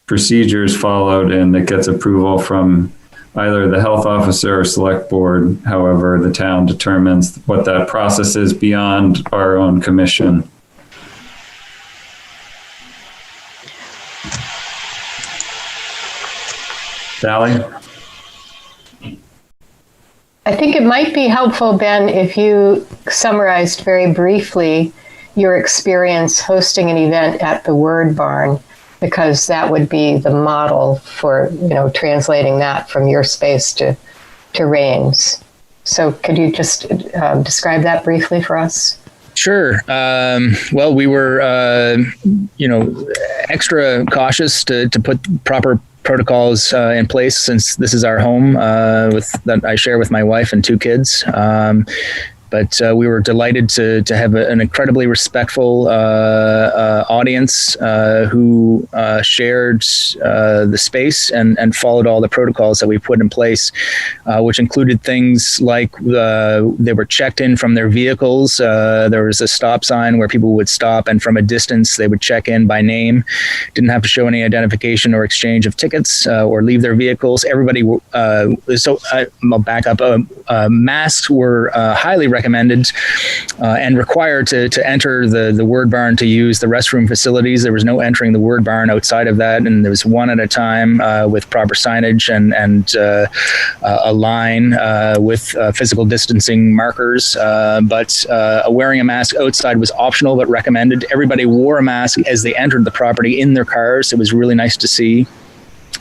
procedures followed and it gets approval from either the health officer or select board, however the town determines what that process is beyond our own commission. Sally? I think it might be helpful, Ben, if you summarized very briefly your experience hosting an event at the Word Barn, because that would be the model for, translating that from your space to Rayne's. So could you just describe that briefly for us? Sure. Well, we were, extra cautious to put proper protocols in place, since this is our home that I share with my wife and 2 kids. But we were delighted to have an incredibly respectful audience who shared the space and followed all the protocols that we put in place, which included things like they were checked in from their vehicles. There was a stop sign where people would stop, and from a distance they would check in by name. Didn't have to show any identification or exchange of tickets or leave their vehicles. Everybody. I'll back up. masks were highly recommended and required to enter the word barn to use the restroom facilities. There was no entering the word barn outside of that, and there was one at a time with proper signage and a line with physical distancing markers. But wearing a mask outside was optional but recommended. Everybody wore a mask as they entered the property in their cars. It was really nice to see.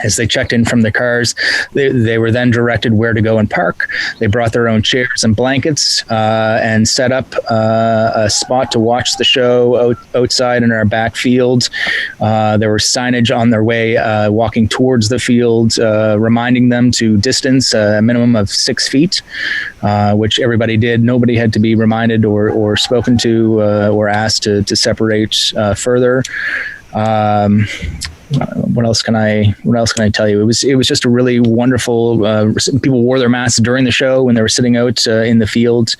As they checked in from the cars, they were then directed where to go and park. They brought their own chairs and blankets and set up a spot to watch the show outside in our back field. There was signage on their way walking towards the field, reminding them to distance a minimum of 6 feet, which everybody did. Nobody had to be reminded or spoken to or asked to separate further. What else can I tell you? It was just a really wonderful. People wore their masks during the show when they were sitting out in the field.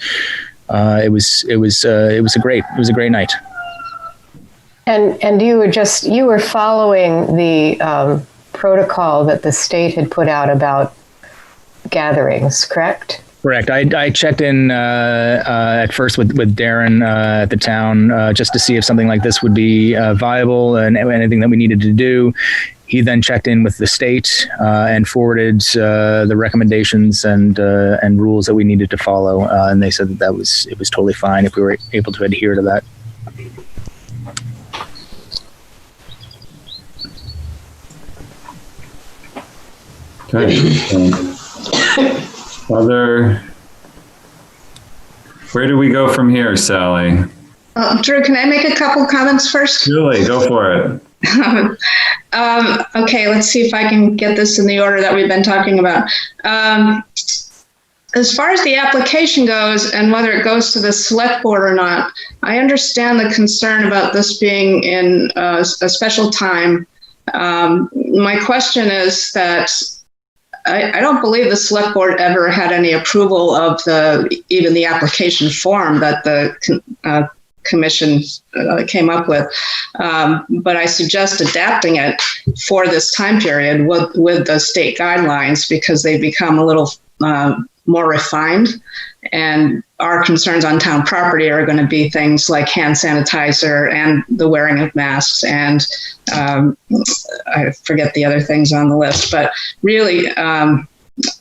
It was a great night. And you were following the protocol that the state had put out about gatherings, correct? Correct. I checked in at first with Darren at the town just to see if something like this would be viable and anything that we needed to do. He then checked in with the state and forwarded the recommendations and rules that we needed to follow. And they said that it was totally fine if we were able to adhere to that. Okay. Where do we go from here, Sally? Drew, can I make a couple comments first? Julie, go for it. Okay, let's see if I can get this in the order that we've been talking about. As far as the application goes and whether it goes to the select board or not, I understand the concern about this being in a special time. My question is that I don't believe the select board ever had any approval of even the application form that the commission came up with. But I suggest adapting it for this time period with the state guidelines because they become a little more refined. And our concerns on town property are going to be things like hand sanitizer and the wearing of masks and I forget the other things on the list, but really, I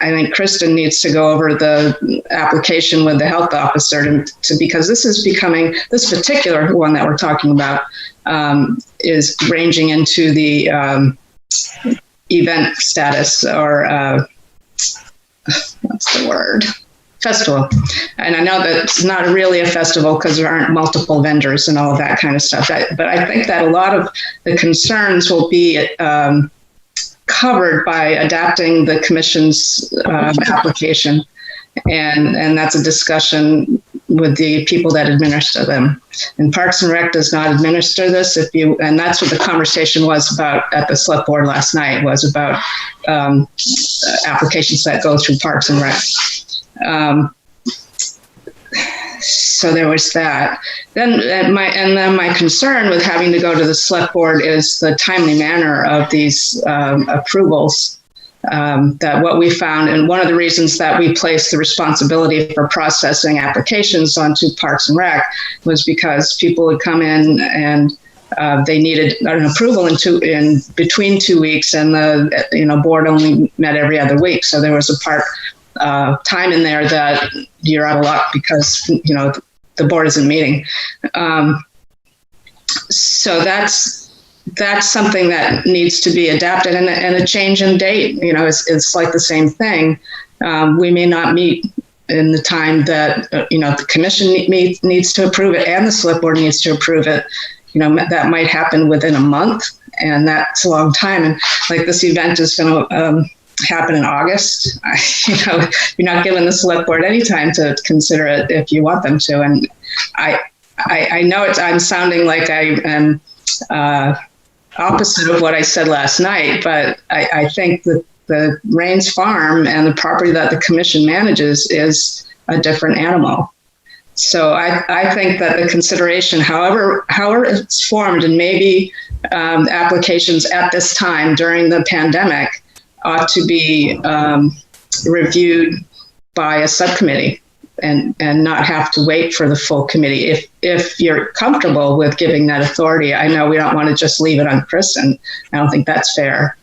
think Kristen needs to go over the application with the health officer because this particular one that we're talking about is ranging into the event status or what's the word? Festival. And I know that it's not really a festival because there aren't multiple vendors and all of that kind of stuff. But I think that a lot of the concerns will be covered by adapting the commission's application. And that's a discussion with the people that administer them. And Parks and Rec does not administer this. And that's what the conversation was about at the select board last night, was about applications that go through Parks and Rec. So there was that. Then my concern with having to go to the select board is the timely manner of these approvals. That what we found, and one of the reasons that we placed the responsibility for processing applications onto Parks and Rec was because people would come in and they needed an approval in between 2 weeks, and the board only met every other week. So there was a part time in there that you're out of luck because the board isn't meeting. So that's something that needs to be adapted, and a change in date. It's like the same thing. We may not meet in the time that the commission needs to approve it, and the select board needs to approve it. That might happen within a month, and that's a long time. And like this event is going to happen in August. You're not giving the select board any time to consider it if you want them to. And I know I'm sounding like I am opposite of what I said last night, but I think that the Rayne's farm and the property that the commission manages is a different animal. So I think that the consideration, however it's formed, and maybe applications at this time during the pandemic ought to be reviewed by a subcommittee and not have to wait for the full committee. If you're comfortable with giving that authority, I know we don't want to just leave it on Kristen. I don't think that's fair.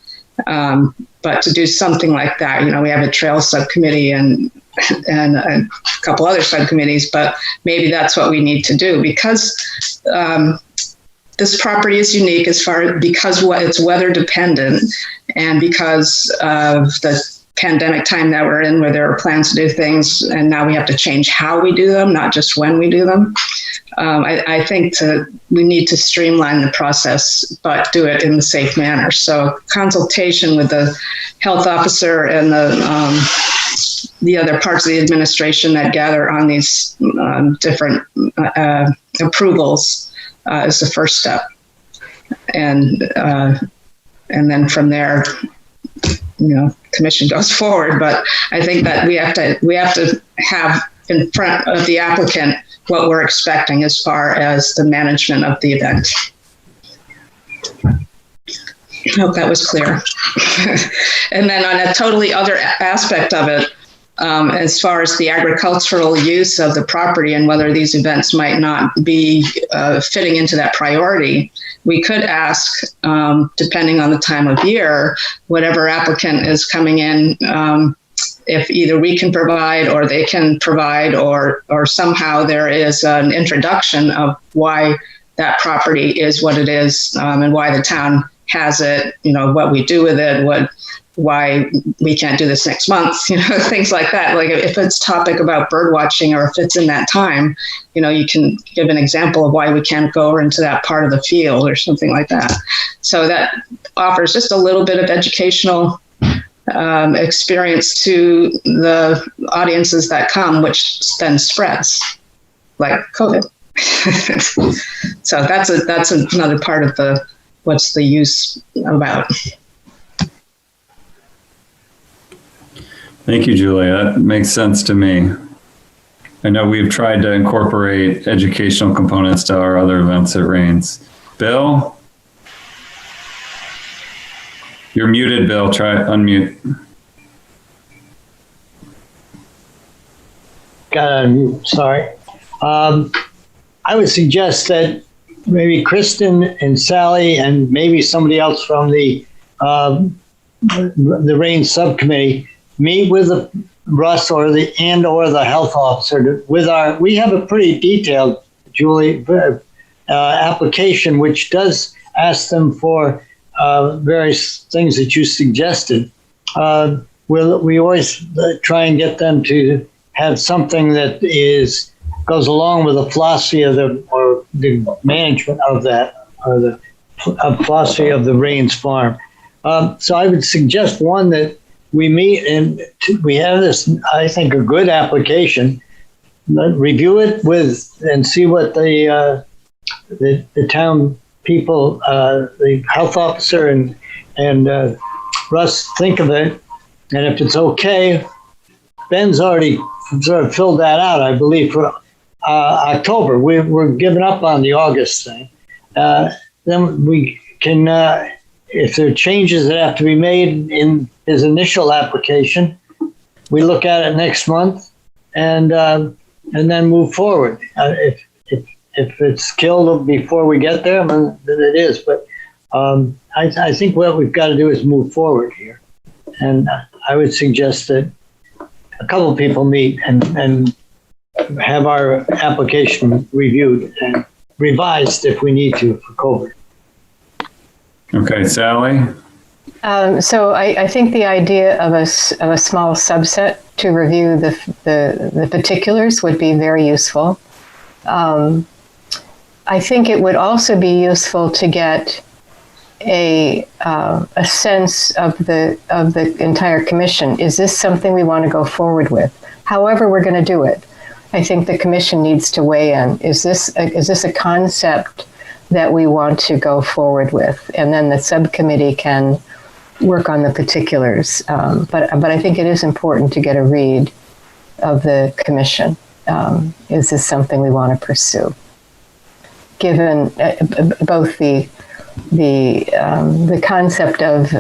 But to do something like that, we have a trail subcommittee and a couple other subcommittees, but maybe that's what we need to do, because this property is unique because it's weather dependent, and because of the pandemic time that we're in, where there are plans to do things, and now we have to change how we do them, not just when we do them. I think we need to streamline the process, but do it in a safe manner. So consultation with the health officer and the other parts of the administration that gather on these different approvals is the first step, and then from there, commission goes forward. But I think that we have to have in front of the applicant what we're expecting as far as the management of the event. I hope that was clear. And then on a totally other aspect of it, as far as the agricultural use of the property and whether these events might not be fitting into that priority, we could ask, depending on the time of year, whatever applicant is coming in, if either we can provide or they can provide, or somehow there is an introduction of why that property is what it is, and why the town has it, what we do with it, why we can't do this next month, things like that. Like if it's topic about bird watching, or if it's in that time, you can give an example of why we can't go over into that part of the field or something like that. So that offers just a little bit of educational experience to the audiences that come, which then spreads like COVID. So that's another part of what's the use about. Thank you, Julie. That makes sense to me. I know we've tried to incorporate educational components to our other events at Rayne's. Bill? You're muted, Bill. Try unmute. Got to unmute, sorry. I would suggest that maybe Kristen and Sally and maybe somebody else from the Rayne subcommittee meet with Russ or the health officer. We have a pretty detailed, Julie, application which does ask them for various things that you suggested. We always try and get them to have something that goes along with the philosophy of the management of that, or the philosophy of the Rayne's farm. So I would suggest one that we meet and we have this, I think, a good application. Review it and see what the town people, the health officer and Russ think of it. And if it's okay, Ben's already sort of filled that out, I believe, for October. We're giving up on the August thing. Then we can, if there are changes that have to be made in his initial application, we look at it next month and then move forward. If it's killed before we get there, then it is. But I think what we've got to do is move forward here. And I would suggest that a couple of people meet and have our application reviewed and revised if we need to for COVID. Okay, Sally? So I think the idea of a small subset to review the particulars would be very useful. I think it would also be useful to get a sense of the entire commission. Is this something we want to go forward with? However we're going to do it, I think the commission needs to weigh in. Is this a concept that we want to go forward with? And then the subcommittee can work on the particulars. But I think it is important to get a read of the commission. Is this something we want to pursue? Given both the concept of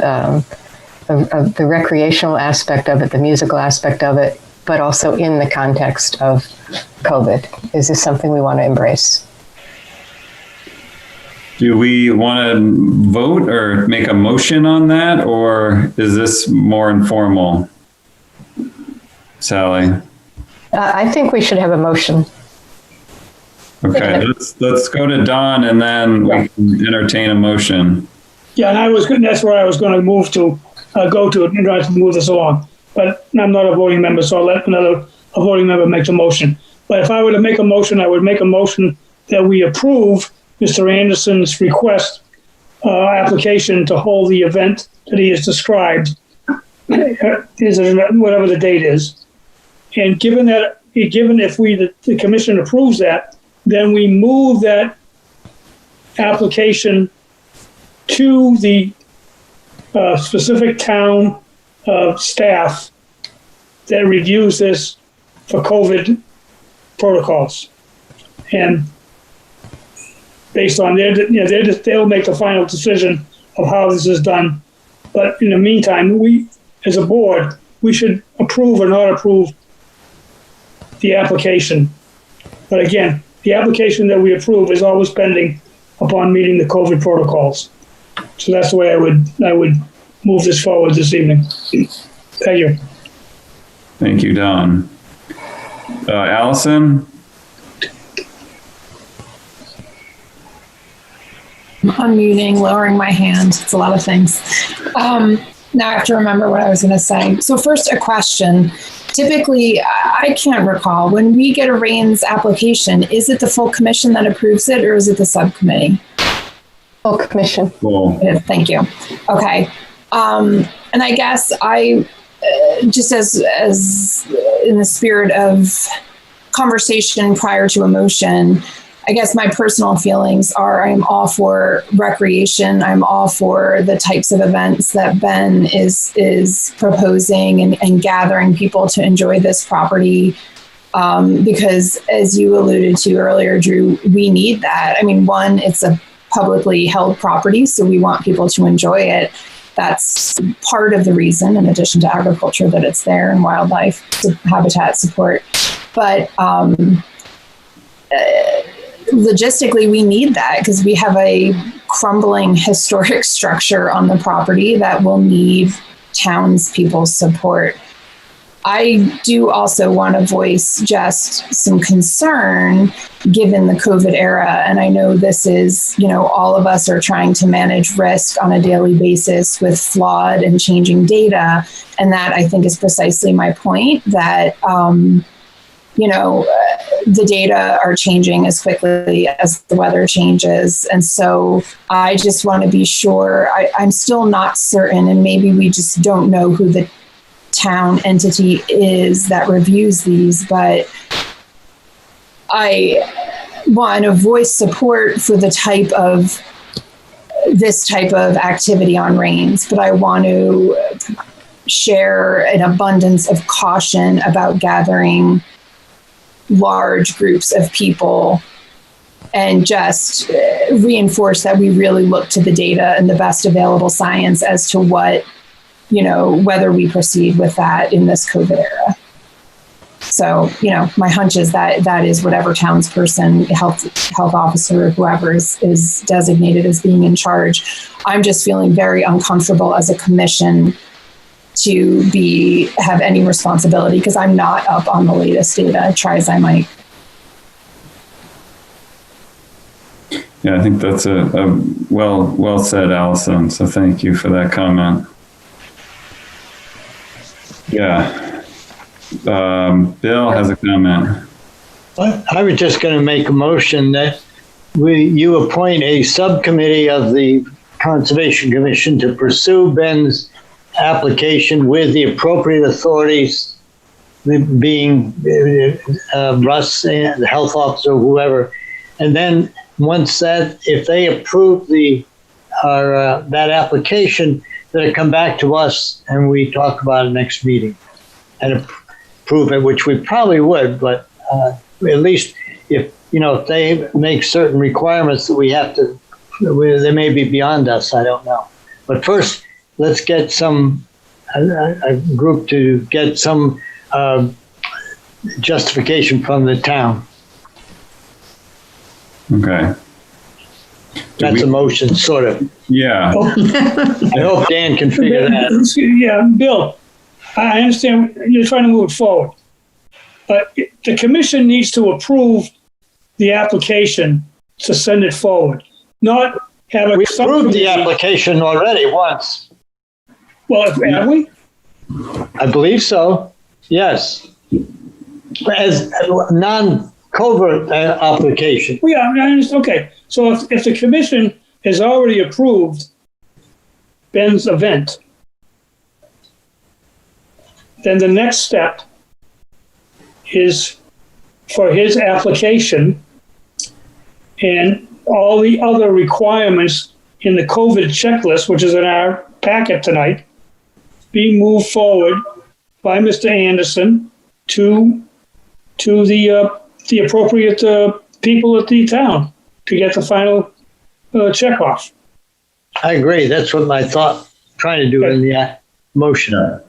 the recreational aspect of it, the musical aspect of it, but also in the context of COVID. Is this something we want to embrace? Do we want to vote or make a motion on that, or is this more informal? Sally? I think we should have a motion. Okay, let's go to Don, and then we can entertain a motion. Yeah, and that's where I was going to move to, go to, and try to move this along. But I'm not a voting member, so I'll let a voting member make the motion. But if I were to make a motion, I would make a motion that we approve Mr. Anderson's request application to hold the event that he has described, whatever the date is. And given if the commission approves that, then we move that application to the specific town staff that reviews this for COVID protocols. And based on they'll make the final decision of how this is done. But in the meantime, we, as a board, we should approve or not approve the application. But again, the application that we approve is always pending upon meeting the COVID protocols. So that's the way I would move this forward this evening. Thank you. Thank you, Don. Allison? Unmuting, lowering my hand. It's a lot of things. Now I have to remember what I was going to say. So first, a question. Typically, I can't recall, when we get a Rayne's application, is it the full commission that approves it, or is it the subcommittee? Full commission. Cool. Thank you. Okay. And I guess I, just as in the spirit of conversation prior to a motion, I guess my personal feelings are I'm all for recreation. I'm all for the types of events that Ben is proposing and gathering people to enjoy this property. Because as you alluded to earlier, Drew, we need that. I mean, one, it's a publicly held property, so we want people to enjoy it. That's part of the reason, in addition to agriculture, that it's there and wildlife, habitat support. But logistically, we need that because we have a crumbling historic structure on the property that will need townspeople's support. I do also want to voice just some concern given the COVID era. And I know this is, all of us are trying to manage risk on a daily basis with flawed and changing data. And that, I think, is precisely my point, that the data are changing as quickly as the weather changes. And so I just want to be sure. I'm still not certain, and maybe we just don't know who the town entity is that reviews these, but I want to voice support for this type of activity on Rayne's, but I want to share an abundance of caution about gathering large groups of people and just reinforce that we really look to the data and the best available science as to what, whether we proceed with that in this COVID era. So, my hunch is that is whatever townsperson, health officer, whoever is designated as being in charge. I'm just feeling very uncomfortable as a commission to have any responsibility because I'm not up on the latest data, try as I might. Yeah, I think that's a well said, Allison. So thank you for that comment. Yeah. Bill has a comment. I was just going to make a motion that you appoint a subcommittee of the Conservation Commission to pursue Ben's application with the appropriate authorities, being Russ, the health officer, whoever, and then once if they approve that application, then it come back to us and we talk about it next meeting and approve it, which we probably would, but at least if they make certain requirements that we have to, they may be beyond us, I don't know. But first, let's get a group to get some justification from the town. Okay. That's a motion, sort of. Yeah. I hope Dan can figure that. Yeah, Bill, I understand you're trying to move it forward. But the commission needs to approve the application to send it forward, not have a... We approved the application already once. Well, have we? I believe so, yes. As a non-covert application. Well, yeah, I understand. Okay, so if the commission has already approved Ben's event, then the next step is for his application and all the other requirements in the COVID checklist, which is in our packet tonight, be moved forward by Mr. Anderson to the appropriate people at the town to get the final check off. I agree. That's what I thought, trying to do in the motion.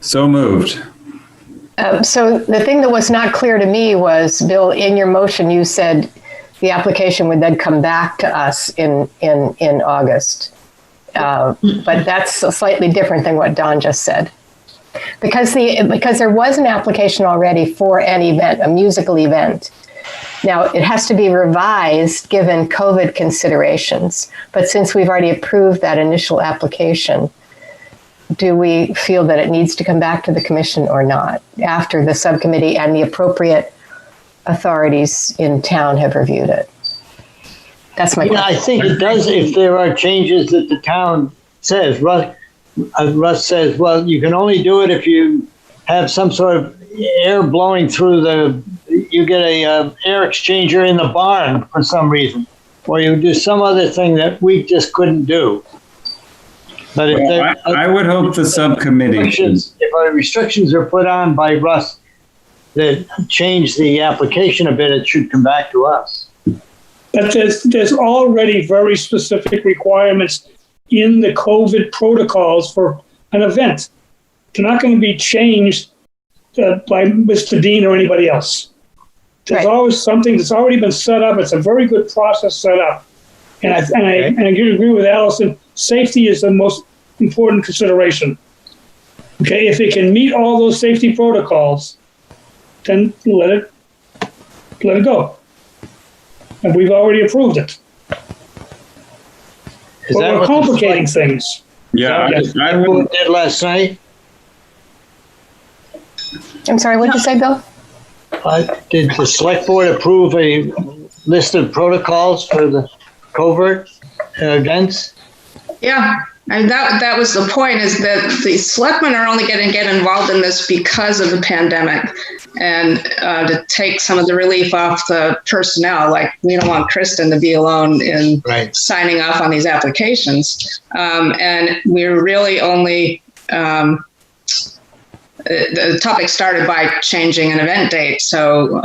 So moved. So the thing that was not clear to me was, Bill, in your motion, you said the application would then come back to us in August. But that's slightly different than what Don just said. Because there was an application already for an event, a musical event. Now, it has to be revised given COVID considerations. But since we've already approved that initial application, do we feel that it needs to come back to the commission or not after the subcommittee and the appropriate authorities in town have reviewed it? That's my question. I think it does if there are changes that the town says. Russ says, well, you can only do it if you have some sort of air blowing through you get a air exchanger in the barn for some reason, or you do some other thing that we just couldn't do. But I would hope the subcommittee if our restrictions are put on by Russ that change the application a bit, it should come back to us. But there's already very specific requirements in the COVID protocols for an event. They're not going to be changed by Mr. Dean or anybody else. There's always something that's already been set up. It's a very good process set up. And I agree with Allison. Safety is the most important consideration. Okay, if it can meet all those safety protocols, then let it go. And we've already approved it. But we're complicating things. Yeah, I did last night. I'm sorry, what did you say, Bill? Did the select board approve a list of protocols for the covert events? Yeah, and that was the point, is that the selectmen are only going to get involved in this because of the pandemic, and to take some of the relief off the personnel. Like, we don't want Kristen to be alone in signing off on these applications. And we're really only, the topic started by changing an event date. So,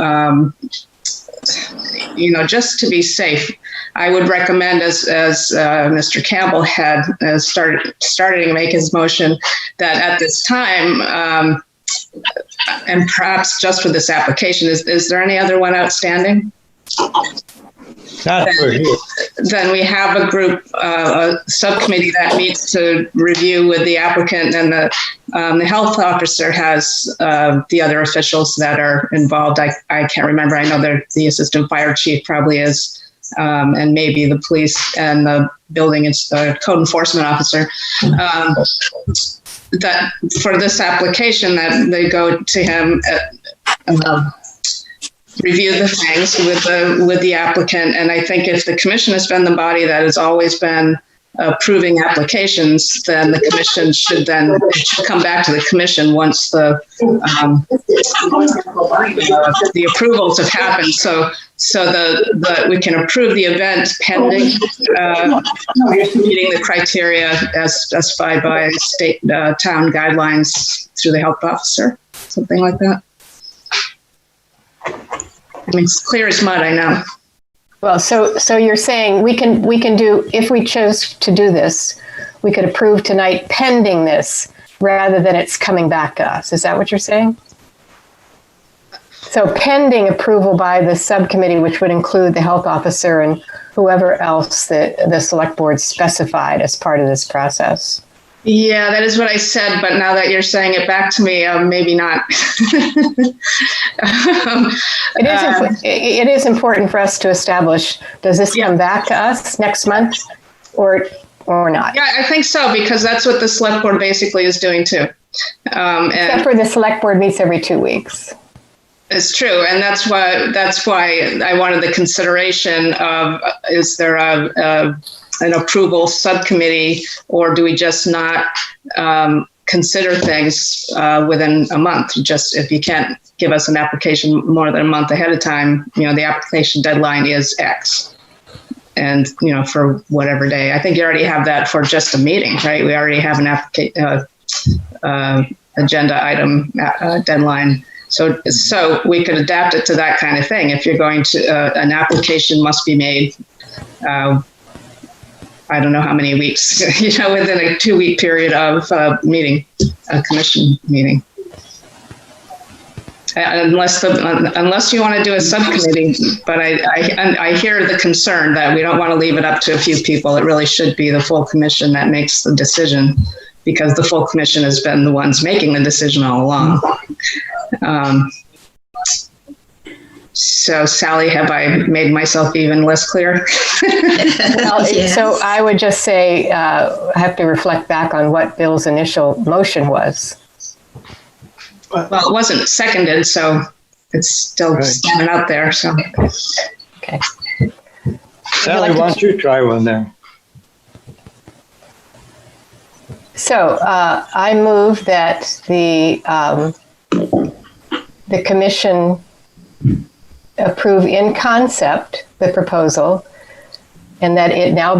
just to be safe, I would recommend, as Mr. Campbell had started to make his motion, that at this time, and perhaps just for this application, is there any other one outstanding? Then we have a group, a subcommittee that meets to review with the applicant, and the health officer has the other officials that are involved. I can't remember. I know the assistant fire chief probably is. And maybe the police and the building code enforcement officer, that for this application that they go to him, review the things with the applicant. And I think if the commission has been the body that has always been approving applications, then the commission should come back to the commission once the approvals have happened. So we can approve the event pending meeting the criteria as specified by state town guidelines through the health officer, something like that. I mean, it's clear as mud, I know. Well, so you're saying we can do, if we chose to do this, we could approve tonight pending this rather than it's coming back to us. Is that what you're saying? So pending approval by the subcommittee, which would include the health officer and whoever else the select board specified as part of this process. Yeah, that is what I said, but now that you're saying it back to me, maybe not. It is important for us to establish, does this come back to us next month or not? Yeah, I think so, because that's what the select board basically is doing too. Except for the select board meets every 2 weeks. It's true, and that's why I wanted the consideration of, is there an approval subcommittee, or do we just not consider things within a month? Just if you can't give us an application more than a month ahead of time, the application deadline is X. And, for whatever day. I think you already have that for just a meeting, right? We already have an agenda item deadline. So we could adapt it to that kind of thing. If you're going to, an application must be made, I don't know how many weeks, within a 2-week period of meeting, a commission meeting. Unless you want to do a subcommittee, but I hear the concern that we don't want to leave it up to a few people. It really should be the full commission that makes the decision, because the full commission has been the ones making the decision all along. So, Sally, have I made myself even less clear? Well, yes. So I would just say, I have to reflect back on what Bill's initial motion was. Well, it wasn't seconded, so it's still standing out there. So, okay. Sally, why don't you try one then? So I move that the commission approve in concept the proposal, and that it now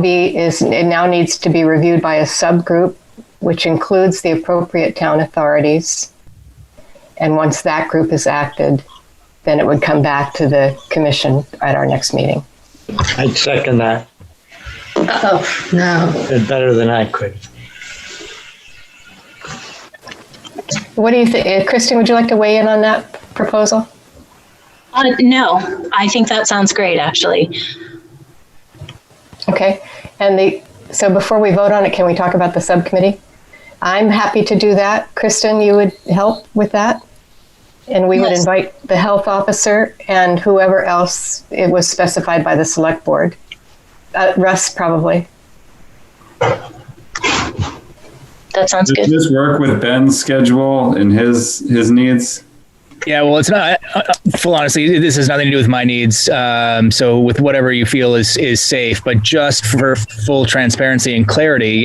needs to be reviewed by a subgroup, which includes the appropriate town authorities. And once that group is acted, then it would come back to the commission at our next meeting. I'd second that. Oh, no. Did better than I could. What do you think? Kristen, would you like to weigh in on that proposal? No, I think that sounds great, actually. Okay. So before we vote on it, can we talk about the subcommittee? I'm happy to do that. Kristen, you would help with that? And we would invite the health officer and whoever else it was specified by the select board. Russ, probably. That sounds good. Does this work with Ben's schedule and his needs? Yeah, well, it's not, full honesty, this has nothing to do with my needs. So with whatever you feel is safe, but just for full transparency and clarity,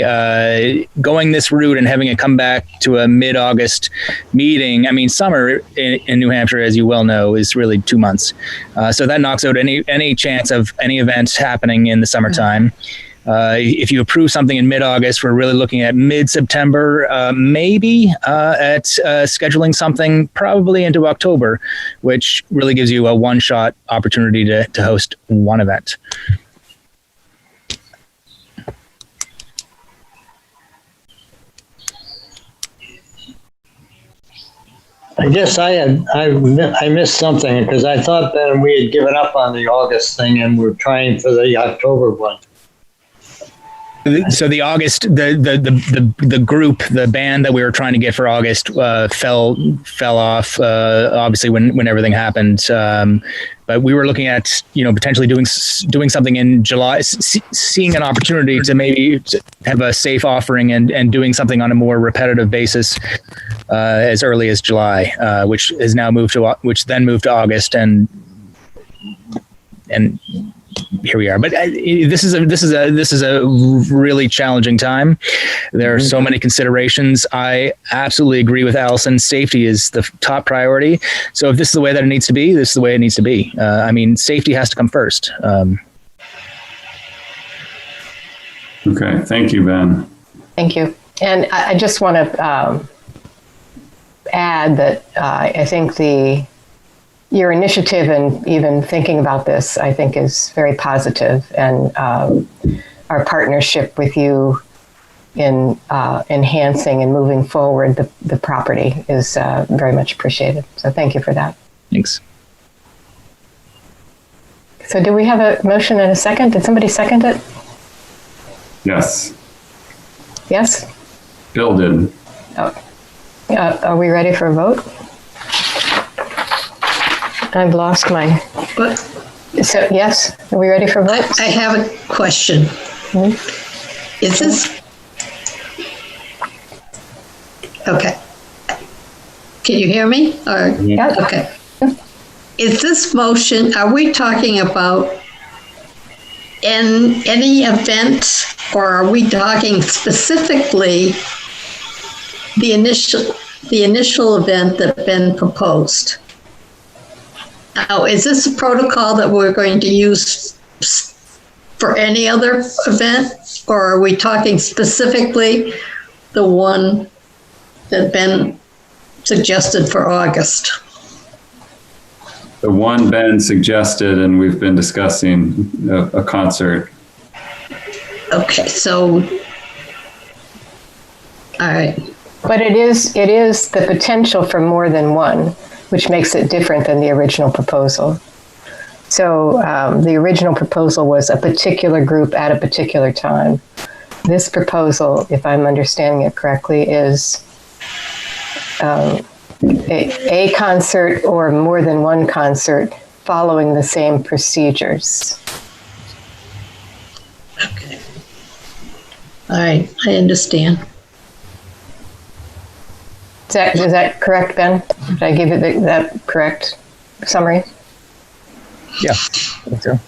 going this route and having it come back to a mid-August meeting, I mean, summer in New Hampshire, as you well know, is really 2 months. So that knocks out any chance of any events happening in the summertime. If you approve something in mid-August, we're really looking at mid-September, maybe at scheduling something probably into October, which really gives you a one-shot opportunity to host one event. I guess I missed something, because I thought that we had given up on the August thing and we're trying for the October one. So the August, the group, the band that we were trying to get for August fell off, obviously when everything happened. But we were looking at, potentially doing something in July, seeing an opportunity to maybe have a safe offering and doing something on a more repetitive basis as early as July, which then moved to August, and here we are. But this is a really challenging time. There are so many considerations. I absolutely agree with Allison. Safety is the top priority. So if this is the way that it needs to be, this is the way it needs to be. Safety has to come first. Okay. Thank you, Ben. Thank you. And I just want to add that I think your initiative and even thinking about this, I think, is very positive. And our partnership with you in enhancing and moving forward the property is very much appreciated. So thank you for that. Thanks. So do we have a motion and a second? Did somebody second it? Yes. Yes? Bill did. Oh. Are we ready for a vote? I've lost my... But So, yes? Are we ready for a vote? I have a question. Is this... Okay. Can you hear me? Or, Yeah. Okay. Is this motion, are we talking about in any event, or are we talking specifically the initial event that's been proposed? Now, is this a protocol that we're going to use for any other event, or are we talking specifically the one that's been suggested for August? The one Ben suggested, and we've been discussing a concert. Okay, so, all right. But it is the potential for more than one, which makes it different than the original proposal. So the original proposal was a particular group at a particular time. This proposal, if I'm understanding it correctly, is a concert or more than one concert following the same procedures. Okay. All right, I understand. Is that correct, Ben? Did I give you that correct summary? Yeah, I think so.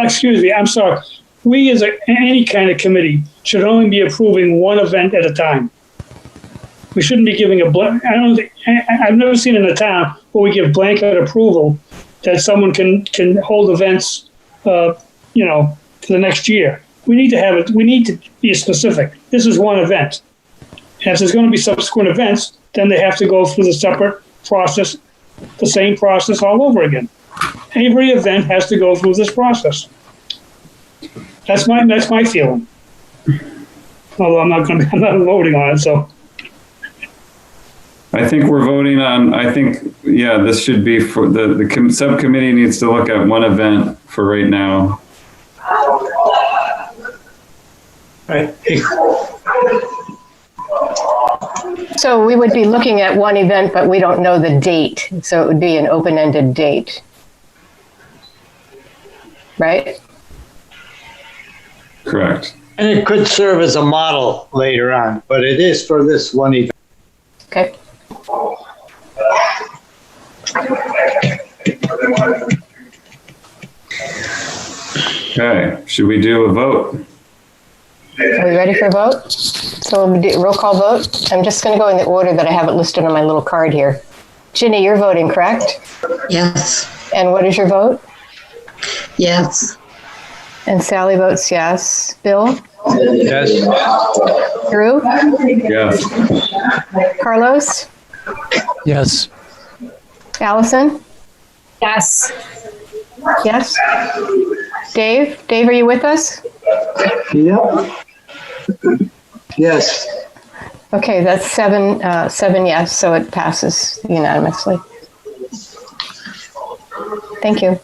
Excuse me, I'm sorry. We as any kind of committee should only be approving one event at a time. We shouldn't be giving I've never seen in a town where we give blanket approval that someone can hold events, for the next year. We need to be specific. This is one event. And if there's going to be subsequent events, then they have to go through the separate process, the same process all over again. Every event has to go through this process. That's my feeling. Although I'm not voting on it, so. I think we're voting on, this should be for the subcommittee needs to look at one event for right now. Right. So we would be looking at one event, but we don't know the date. So it would be an open-ended date. Right? Correct. And it could serve as a model later on, but it is for this one event. Okay. Okay, should we do a vote? Are we ready for a vote? So we'll do a roll call vote. I'm just going to go in the order that I have it listed on my little card here. Ginny, you're voting, correct? Yes. And what is your vote? Yes. And Sally votes yes. Bill? Yes. Drew? Yes. Carlos? Yes. Allison? Yes. Yes. Dave? Dave, are you with us? Yep. Yes. Okay, that's seven yes, so it passes unanimously. Thank you.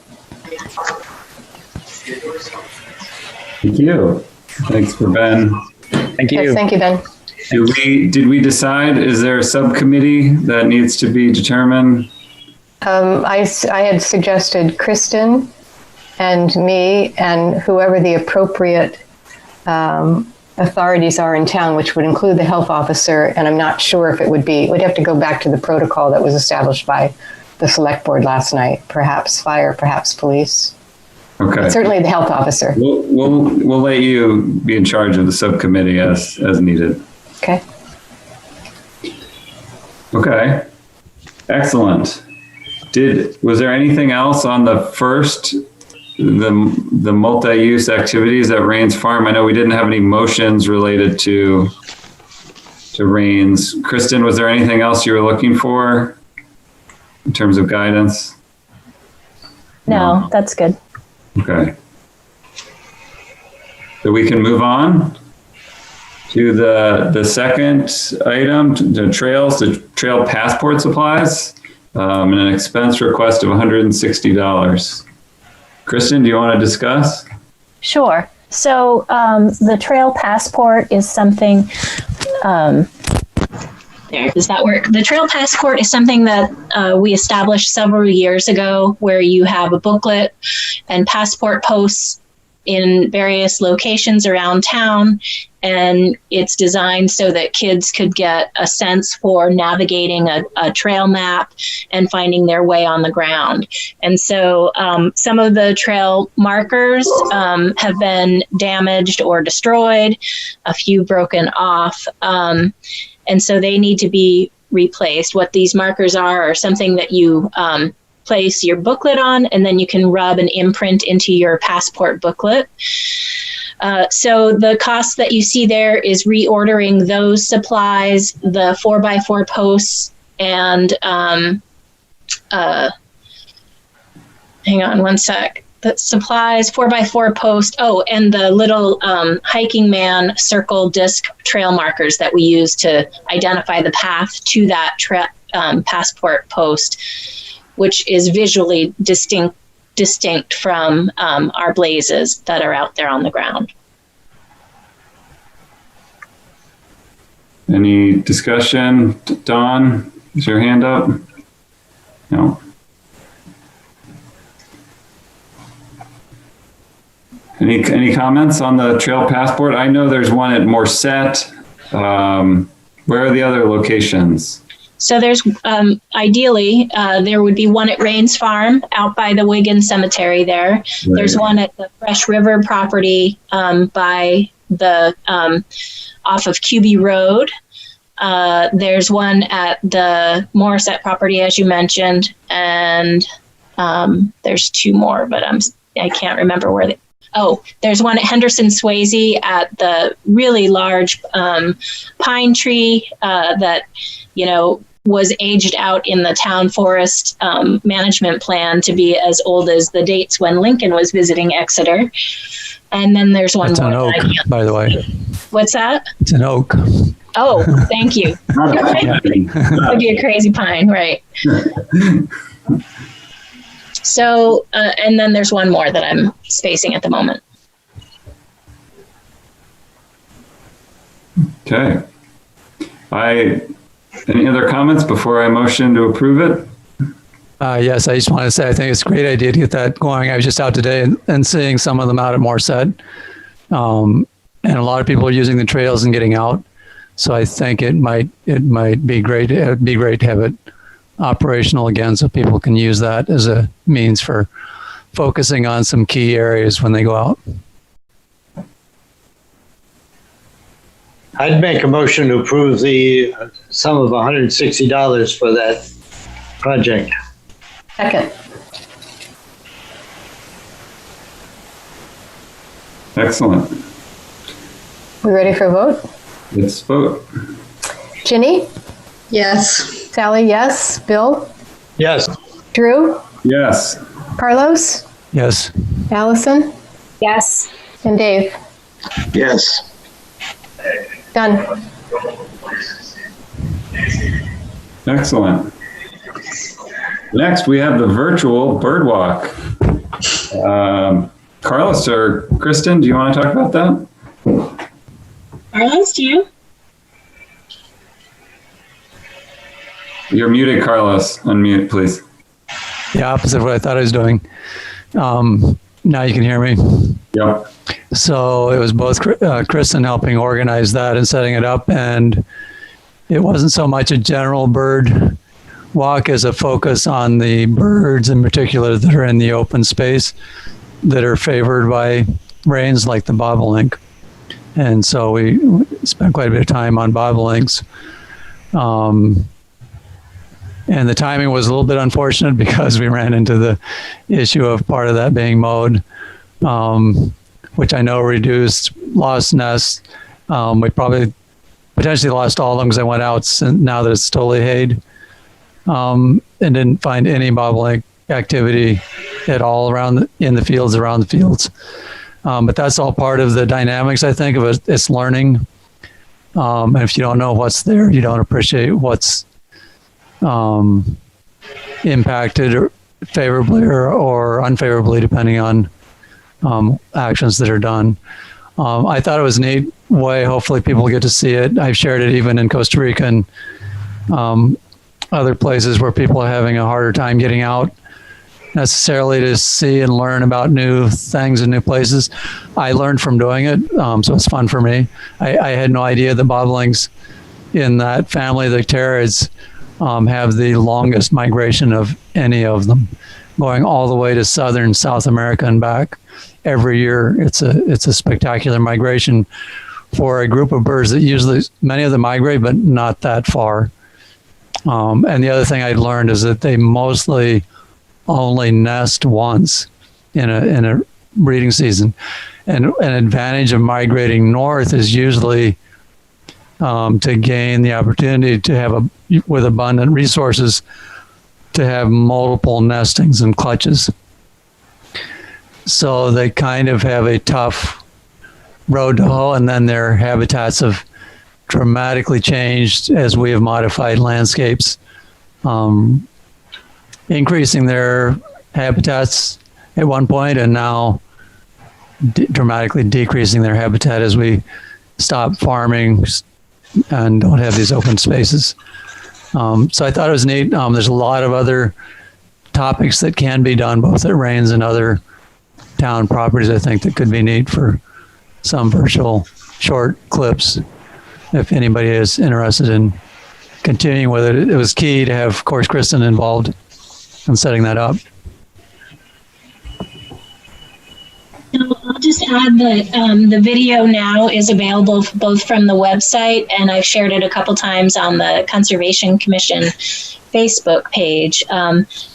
Thank you. Thanks for Ben. Thank you. Yes, thank you, Ben. Did we decide, is there a subcommittee that needs to be determined? I had suggested Kristen and me and whoever the appropriate authorities are in town, which would include the health officer, and I'm not sure if we'd have to go back to the protocol that was established by the select board last night, perhaps fire, perhaps police. Okay. But certainly the health officer. We'll let you be in charge of the subcommittee as needed. Okay. Okay. Excellent. Was there anything else on the first, the multi-use activities at Rayne's Farm? I know we didn't have any motions related to Rayne's. Kristen, was there anything else you were looking for in terms of guidance? No, that's good. Okay. So we can move on? to the second item, the trail passport supplies, and an expense request of $160. Kristen, do you want to discuss? Sure. So the trail passport is something, there, does that work? The trail passport is something that we established several years ago, where you have a booklet and passport posts in various locations around town, and it's designed so that kids could get a sense for navigating a trail map and finding their way on the ground. And so some of the trail markers have been damaged or destroyed, a few broken off, and so they need to be replaced. What these markers are something that you place your booklet on, and then you can rub an imprint into your passport booklet. So the cost that you see there is reordering those supplies, the 4x4 posts, and hang on one sec. The supplies, 4x4 post, and the little hiking man circle disc trail markers that we use to identify the path to that passport post, which is visually distinct from our blazes that are out there on the ground. Any discussion? Dawn, is your hand up? No. Any comments on the trail passport? I know there's one at Morset. Where are the other locations? So there's ideally there would be one at Rayne's farm out by the Wigan Cemetery there. Right. There's one at the Fresh River property by the off of QB Road. There's one at the Morset property, as you mentioned, and there's two more, but I can't remember where they. Oh, there's one at Henderson Swayze at the really large pine tree that, was aged out in the town forest management plan to be as old as the dates when Lincoln was visiting Exeter. And then there's one That's more. An oak, by the way. What's that? It's an oak. Oh, thank you. That'd be a crazy pine, right? So, and then there's one more that I'm spacing at the moment. Okay. Any other comments before I motion to approve it? Yes, I just want to say I think it's a great idea to get that going. I was just out today and seeing some of them out at Morset. And a lot of people are using the trails and getting out. So I think it might be great. It would be great to have it operational again, so people can use that as a means for focusing on some key areas when they go out. I'd make a motion to approve the sum of $160 for that project. Second. Excellent. We ready for a vote? Let's vote. Ginny? Yes. Sally, yes. Bill? Yes. Drew? Yes. Carlos? Yes. Allison? Yes. And Dave? Yes. Done. Excellent. Next, we have the virtual bird walk. Carlos or Kristen, do you want to talk about that? Carlos, do you? You're muted, Carlos. Unmute, please. The opposite of what I thought I was doing. Now you can hear me. Yep. So it was both Kristen helping organize that and setting it up, and it wasn't so much a general bird walk as a focus on the birds in particular that are in the open space that are favored by rains, like the bobolink. And so we spent quite a bit of time on bobolinks. And the timing was a little bit unfortunate because we ran into the issue of part of that being mowed, which I know reduced lost nests. We probably potentially lost all of them because I went out now that it's totally hayed, and didn't find any bobolink activity at all in the fields. But that's all part of the dynamics, I think, of its learning And if you don't know what's there, you don't appreciate what's impacted or favorably or unfavorably, depending on actions that are done. I thought it was a neat way. Hopefully people get to see it. I've shared it even in Costa Rica and other places where people are having a harder time getting out necessarily to see and learn about new things and new places. I learned from doing it, so it's fun for me. I had no idea the bobolings in that family, the pterids, have the longest migration of any of them, going all the way to southern South America and back. Every year, it's a spectacular migration for a group of birds that usually, many of them migrate, but not that far. And the other thing I learned is that they mostly only nest once in a breeding season. And an advantage of migrating north is usually to gain the opportunity to have with abundant resources, to have multiple nestings and clutches. So they kind of have a tough road to hoe, and then their habitats have dramatically changed as we have modified landscapes, increasing their habitats at one point and now dramatically decreasing their habitat as we stop farming and don't have these open spaces. So I thought it was neat. There's a lot of other topics that can be done both at Rayne's and other town properties, I think, that could be neat for some virtual short clips if anybody is interested in continuing with it. It was key to have, of course, Kristen involved in setting that up. I'll just add that the video now is available both from the website, and I've shared it a couple times on the Conservation Commission Facebook page.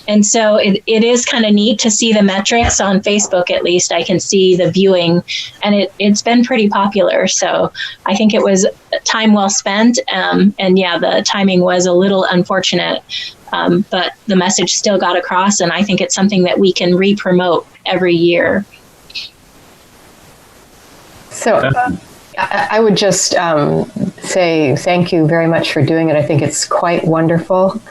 And so it is kind of neat to see the metrics on Facebook. At least I can see the viewing, and it's been pretty popular. So I think it was time well spent. And yeah, the timing was a little unfortunate, but the message still got across. And I think it's something that we can re-promote every year. So I would just say thank you very much for doing it. I think it's quite wonderful.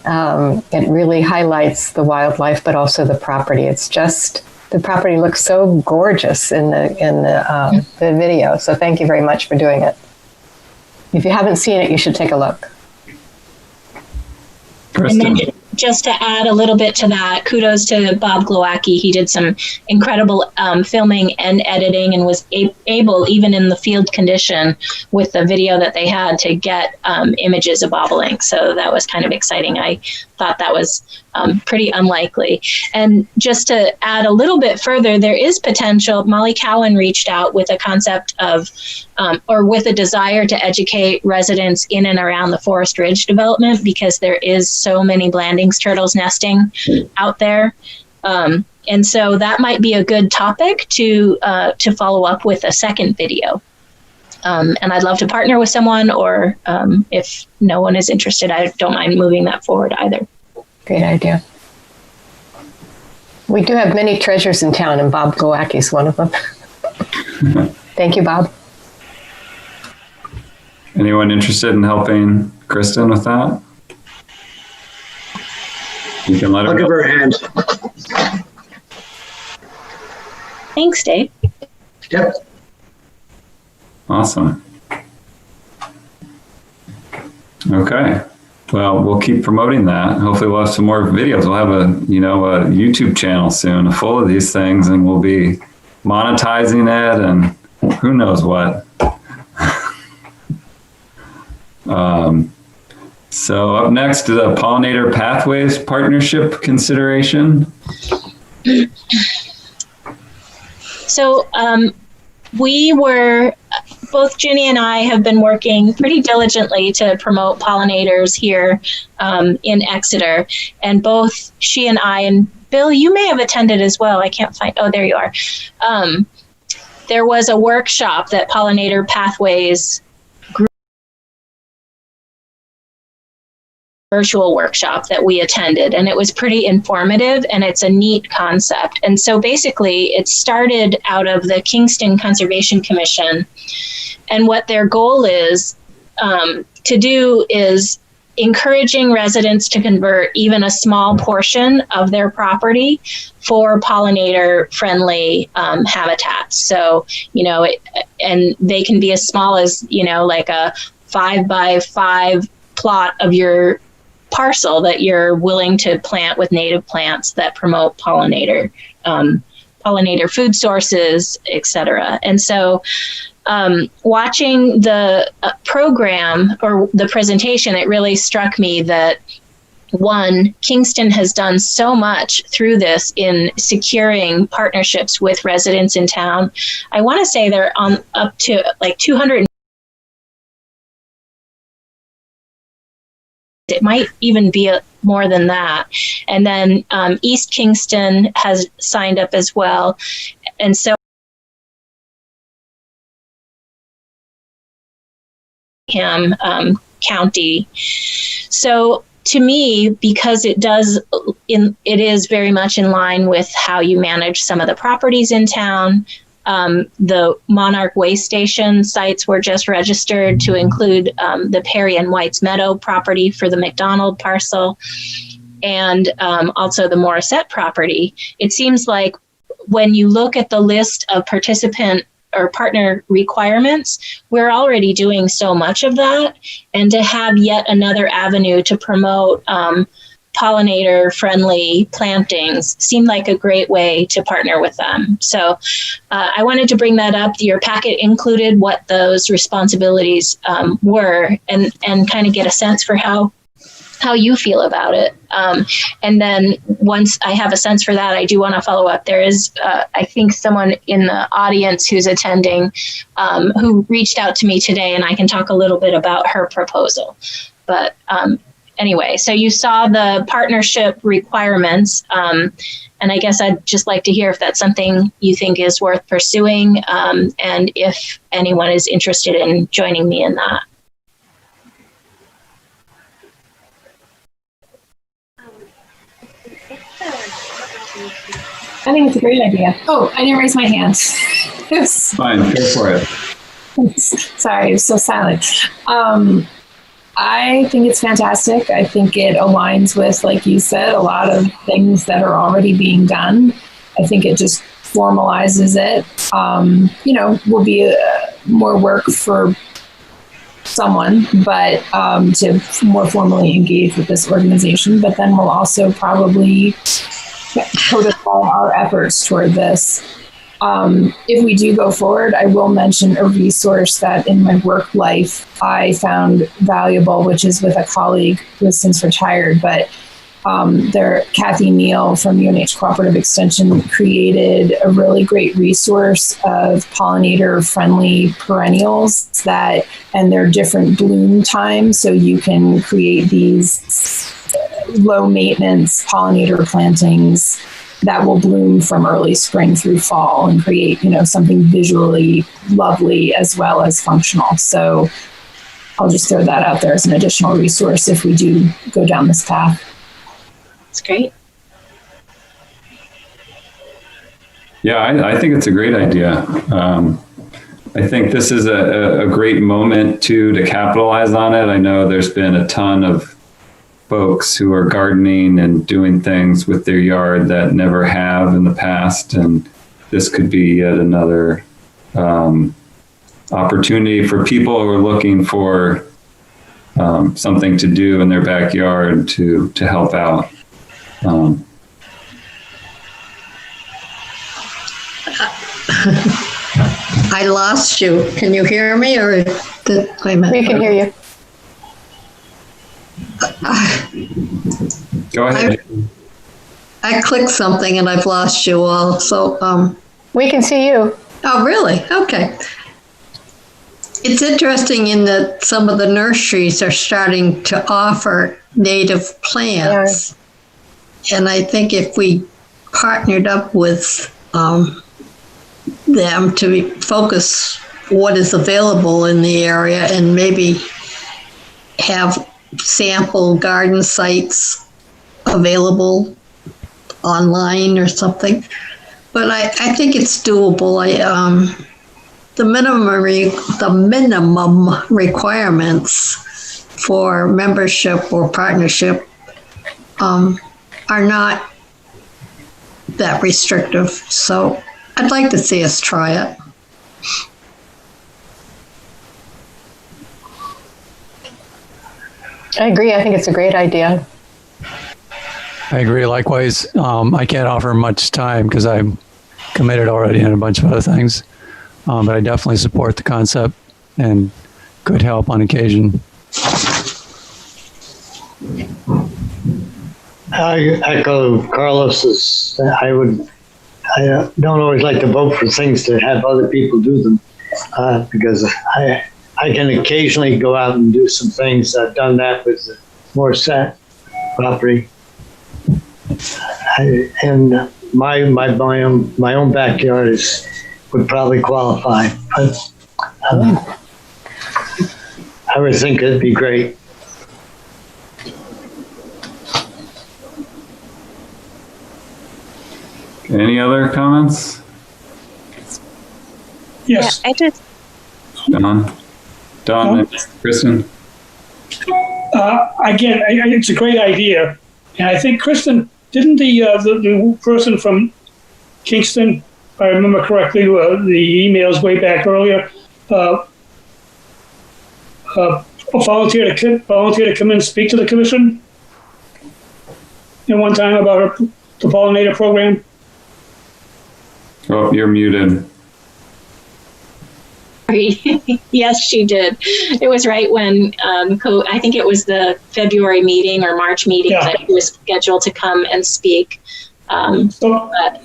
It really highlights the wildlife, but also the property. It's just, the property looks so gorgeous in the video. So thank you very much for doing it. If you haven't seen it, you should take a look. And then just to add a little bit to that, kudos to Bob Glowacki. He did some incredible filming and editing, and was able, even in the field condition with the video that they had, to get images of bobolink. So that was kind of exciting. I thought that was pretty unlikely. And just to add a little bit further, there is potential. Molly Cowan reached out with a concept of, or with a desire to educate residents in and around the Forest Ridge development, because there is so many Blandings turtles nesting out there. And so that might be a good topic to follow up with a second video. And I'd love to partner with someone, or if no one is interested, I don't mind moving that forward either. Great idea. We do have many treasures in town, and Bob Glowacki is one of them. Thank you, Bob. Anyone interested in helping Kristen with that? You can let her. I'll give her a hand. Thanks, Dave. Yep. Awesome. Okay. Well, we'll keep promoting that. Hopefully we'll have some more videos. We'll have a YouTube channel soon full of these things, and we'll be monetizing it and who knows what. So up next is a Pollinator Pathways Partnership consideration. So both Ginny and I have been working pretty diligently to promote pollinators here in Exeter. And both she and I, and Bill, you may have attended as well. I can't find, oh, there you are. There was a workshop that Pollinator Pathways virtual workshop that we attended, and it was pretty informative, and it's a neat concept. And so basically it started out of the Kingston Conservation Commission, and what their goal is to do is encouraging residents to convert even a small portion of their property for pollinator-friendly habitats. So, and they can be as small as, like a 5x5 plot of your parcel that you're willing to plant with native plants that promote pollinator food sources, etc. And so watching the program or the presentation, it really struck me that, one, Kingston has done so much through this in securing partnerships with residents in town. I want to say they're on up to like 200. It might even be more than that. And then East Kingston has signed up as well. And so County. So to me, because it is very much in line with how you manage some of the properties in town. The Monarch Waste Station sites were just registered to include the Perry and White's Meadow property for the McDonald parcel, and also the Morissette property. It seems like when you look at the list of participant or partner requirements, we're already doing so much of that, and to have yet another avenue to promote pollinator-friendly plantings seemed like a great way to partner with them. So I wanted to bring that up. Your packet included what those responsibilities were, and kind of get a sense for how you feel about it. And then once I have a sense for that, I do want to follow up. There is, I think, someone in the audience who's attending who reached out to me today, and I can talk a little bit about her proposal. But anyway, so you saw the partnership requirements, and I guess I'd just like to hear if that's something you think is worth pursuing, and if anyone is interested in joining me in that. I think it's a great idea. Oh, I didn't raise my hand. Fine, go for it. Sorry, I was so silent. I think it's fantastic. I think it aligns with, like you said, a lot of things that are already being done. I think it just formalizes it. Will be more work for someone, but to more formally engage with this organization. But then we'll also probably codify our efforts toward this. If we do go forward, I will mention a resource that in my work life I found valuable, which is with a colleague who has since retired, but Kathy Neal from UNH Cooperative Extension created a really great resource of pollinator-friendly perennials and their different bloom times, so you can create these low-maintenance pollinator plantings that will bloom from early spring through fall and create, something visually lovely as well as functional. So I'll just throw that out there as an additional resource if we do go down this path. That's great. Yeah, I think it's a great idea. I think this is a great moment to capitalize on it. I know there's been a ton of folks who are gardening and doing things with their yard that never have in the past, and this could be yet another opportunity for people who are looking for something to do in their backyard to help out. I lost you. Can you hear me, or wait a minute? We can hear you. Go ahead. I clicked something and I've lost you all. So we can see you. Oh, really? Okay. It's interesting in that some of the nurseries are starting to offer native plants. Yeah. And I think if we partnered up with them to focus what is available in the area and maybe have sample garden sites available online or something. But I think it's doable. The minimum requirements for membership or partnership are not that restrictive. So I'd like to see us try it. I agree. I think it's a great idea. I agree. Likewise, I can't offer much time because I'm committed already in a bunch of other things. But I definitely support the concept and could help on occasion. I echo Carlos's. I don't always like to vote for things to have other people do them because I can occasionally go out and do some things. I've done that with the Morset property. And my own backyard would probably qualify, but I would think it'd be great. Any other comments? Yes. Yeah, I just. Don, and Kristen. Again, it's a great idea, and I think Kristen, didn't the person from Kingston, if I remember correctly, the emails way back earlier, volunteer to come in and speak to the commission in one time about the Pollinator program? Oh, you're muted. Yes, she did. It was right when I think it was the February meeting or March meeting that she was scheduled to come and speak. But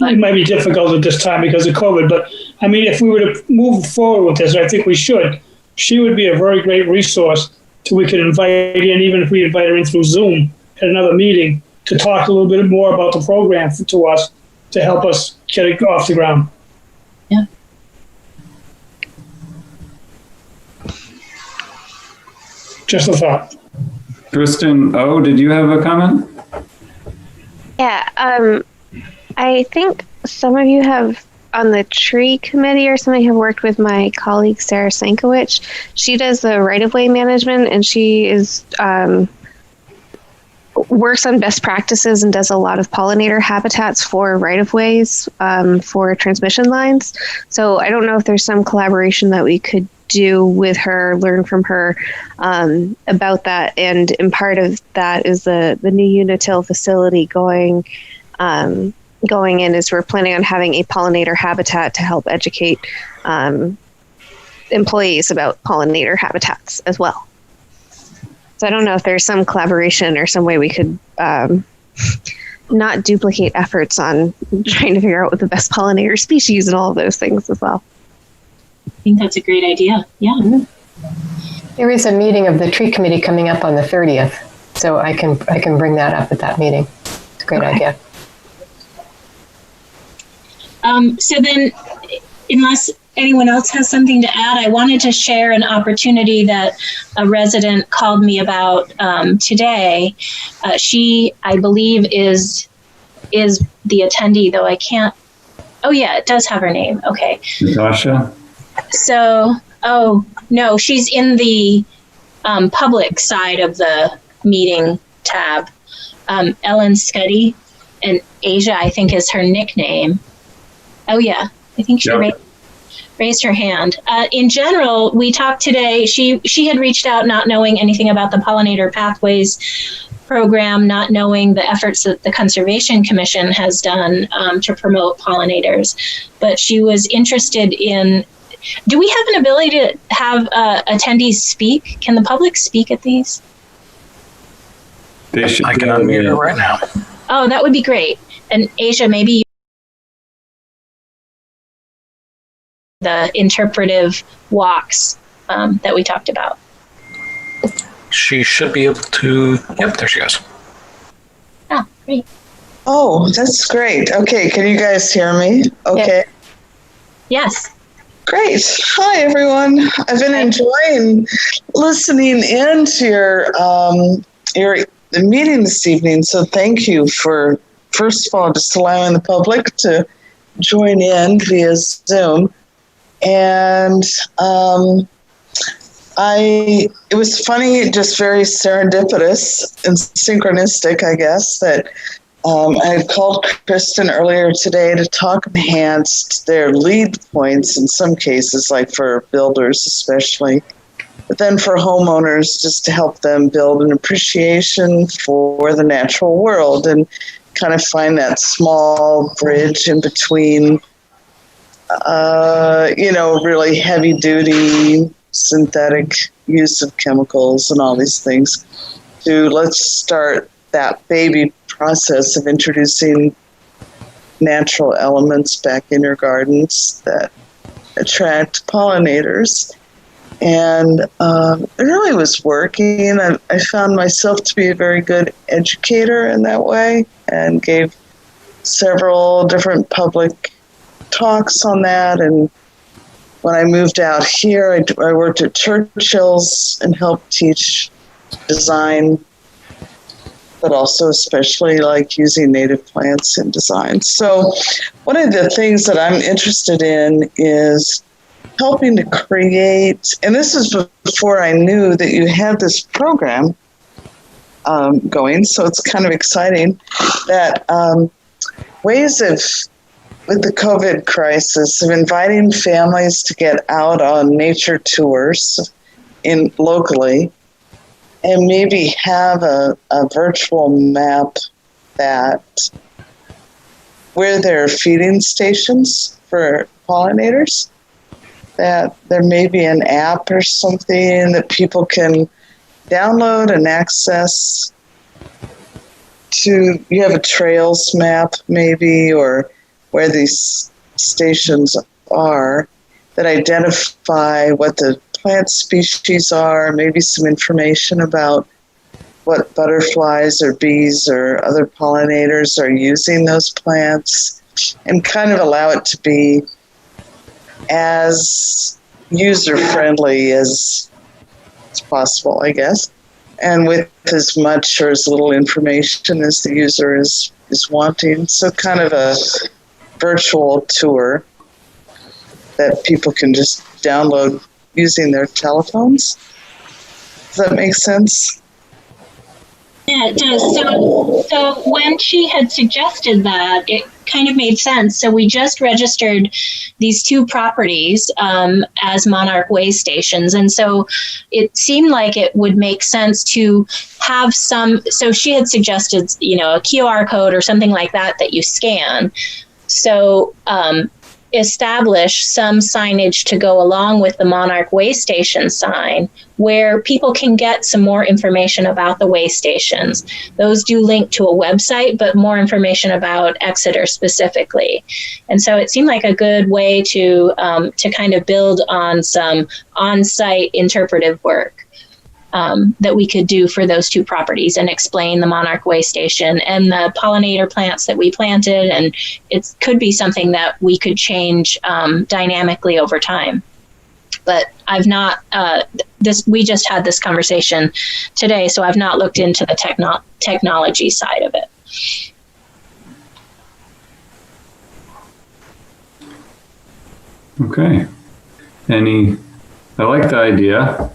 it might be difficult at this time because of COVID, but I mean, if we were to move forward with this, I think we should. She would be a very great resource so we could invite in, even if we invite her in through Zoom at another meeting, to talk a little bit more about the program to us to help us get it off the ground. Yeah. Just a thought. Kristen, did you have a comment? Yeah, I think some of you have on the tree committee or something have worked with my colleague Sarah Sankiewicz. She does the right-of-way management, and she is works on best practices and does a lot of pollinator habitats for right-of-ways for transmission lines. So I don't know if there's some collaboration that we could do with her, learn from her about that. And part of that is the new Unitil facility going in is we're planning on having a pollinator habitat to help educate employees about pollinator habitats as well. So I don't know if there's some collaboration or some way we could not duplicate efforts on trying to figure out what the best pollinator species and all of those things as well. I think that's a great idea. Yeah. There is a meeting of the tree committee coming up on the 30th, so I can bring that up at that meeting. It's a great idea. So then, unless anyone else has something to add, I wanted to share an opportunity that a resident called me about today. She, I believe, is the attendee, though I can't. Oh yeah, it does have her name. Okay. Natasha? So, no, she's in the public side of the meeting tab. Ellen Scuddy, and Asia, I think, is her nickname. Oh yeah, I think she raised her hand. In general, we talked today, she had reached out not knowing anything about the Pollinator Pathways program, not knowing the efforts that the Conservation Commission has done to promote pollinators. But she was interested in, do we have an ability to have attendees speak? Can the public speak at these? They should. I can unmute her right now. Oh, that would be great. And Asia, maybe the interpretive walks that we talked about. She should be able to. Yep, there she goes. Oh, great. Oh, that's great. Okay, can you guys hear me? Okay. Yes. Great. Hi, everyone. I've been enjoying listening in to your meeting this evening. So thank you for, first of all, just allowing the public to join in via Zoom. And it was funny, just very serendipitous and synchronistic, I guess, that I had called Kristen earlier today to talk enhanced their lead points in some cases, like for builders especially, but then for homeowners, just to help them build an appreciation for the natural world and kind of find that small bridge in between, really heavy duty synthetic use of chemicals and all these things, to let's start that baby process of introducing natural elements back in your gardens that attract pollinators. And it really was working. I found myself to be a very good educator in that way and gave several different public talks on that. And when I moved out here, I worked at Churchill's and helped teach design, but also especially like using native plants in design. So one of the things that I'm interested in is helping to create, and this is before I knew that you had this program going, so it's kind of exciting, that ways of, with the COVID crisis, of inviting families to get out on nature tours locally, and maybe have a virtual map that where there are feeding stations for pollinators, that there may be an app or something that people can download and access to. You have a trails map maybe, or where these stations are, that identify what the plant species are, maybe some information about what butterflies or bees or other pollinators are using those plants, and kind of allow it to be as user-friendly as possible, I guess, and with as much or as little information as the user is wanting. So kind of a virtual tour that people can just download using their telephones. Does that make sense? Yeah, it does. So when she had suggested that, it kind of made sense. So we just registered these two properties as Monarch Way stations. And so it seemed like it would make sense to have some, so she had suggested, a QR code or something like that you scan. So establish some signage to go along with the Monarch Way Station sign where people can get some more information about the way stations. Those do link to a website, but more information about Exeter specifically. And so it seemed like a good way to kind of build on some on-site interpretive work that we could do for those two properties and explain the Monarch Way Station and the pollinator plants that we planted. And it could be something that we could change dynamically over time. But I've not, we just had this conversation today, so I've not looked into the technology side of it. Okay. I like the idea.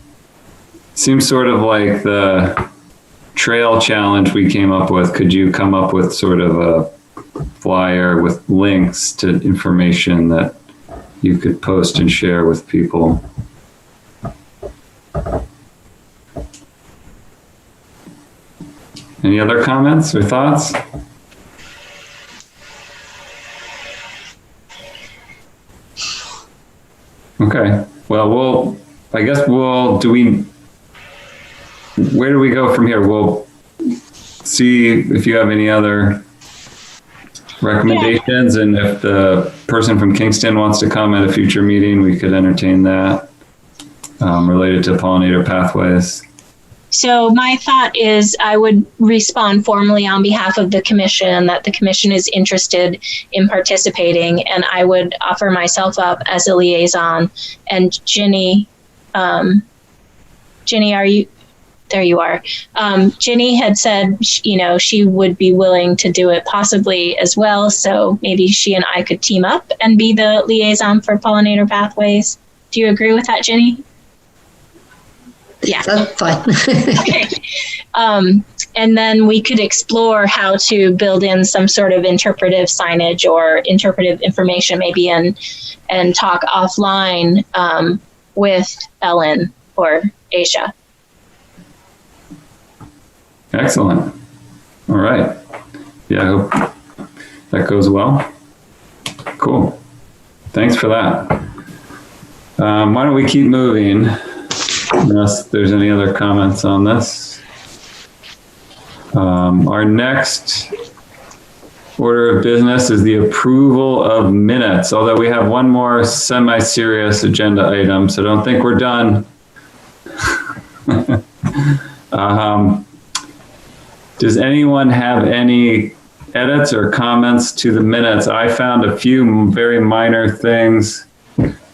Seems sort of like the trail challenge we came up with. Could you come up with sort of a flyer with links to information that you could post and share with people? Any other comments or thoughts? Okay. Well, where do we go from here? We'll see if you have any other recommendations, and if the person from Kingston wants to come at a future meeting, we could entertain that related to pollinator pathways. So my thought is I would respond formally on behalf of the commission that the commission is interested in participating, and I would offer myself up as a liaison. And Ginny, are you? There you are. Ginny had said, she would be willing to do it possibly as well. So maybe she and I could team up and be the liaison for pollinator pathways. Do you agree with that, Ginny? Yeah. That's fine. Okay. And then we could explore how to build in some sort of interpretive signage or interpretive information maybe and talk offline with Ellen or Asia. Excellent. All right. Yeah, I hope that goes well. Cool. Thanks for that. Why don't we keep moving, unless there's any other comments on this. Our next order of business is the approval of minutes, although we have one more semi-serious agenda item, so don't think we're done. Does anyone have any edits or comments to the minutes? I found a few very minor things.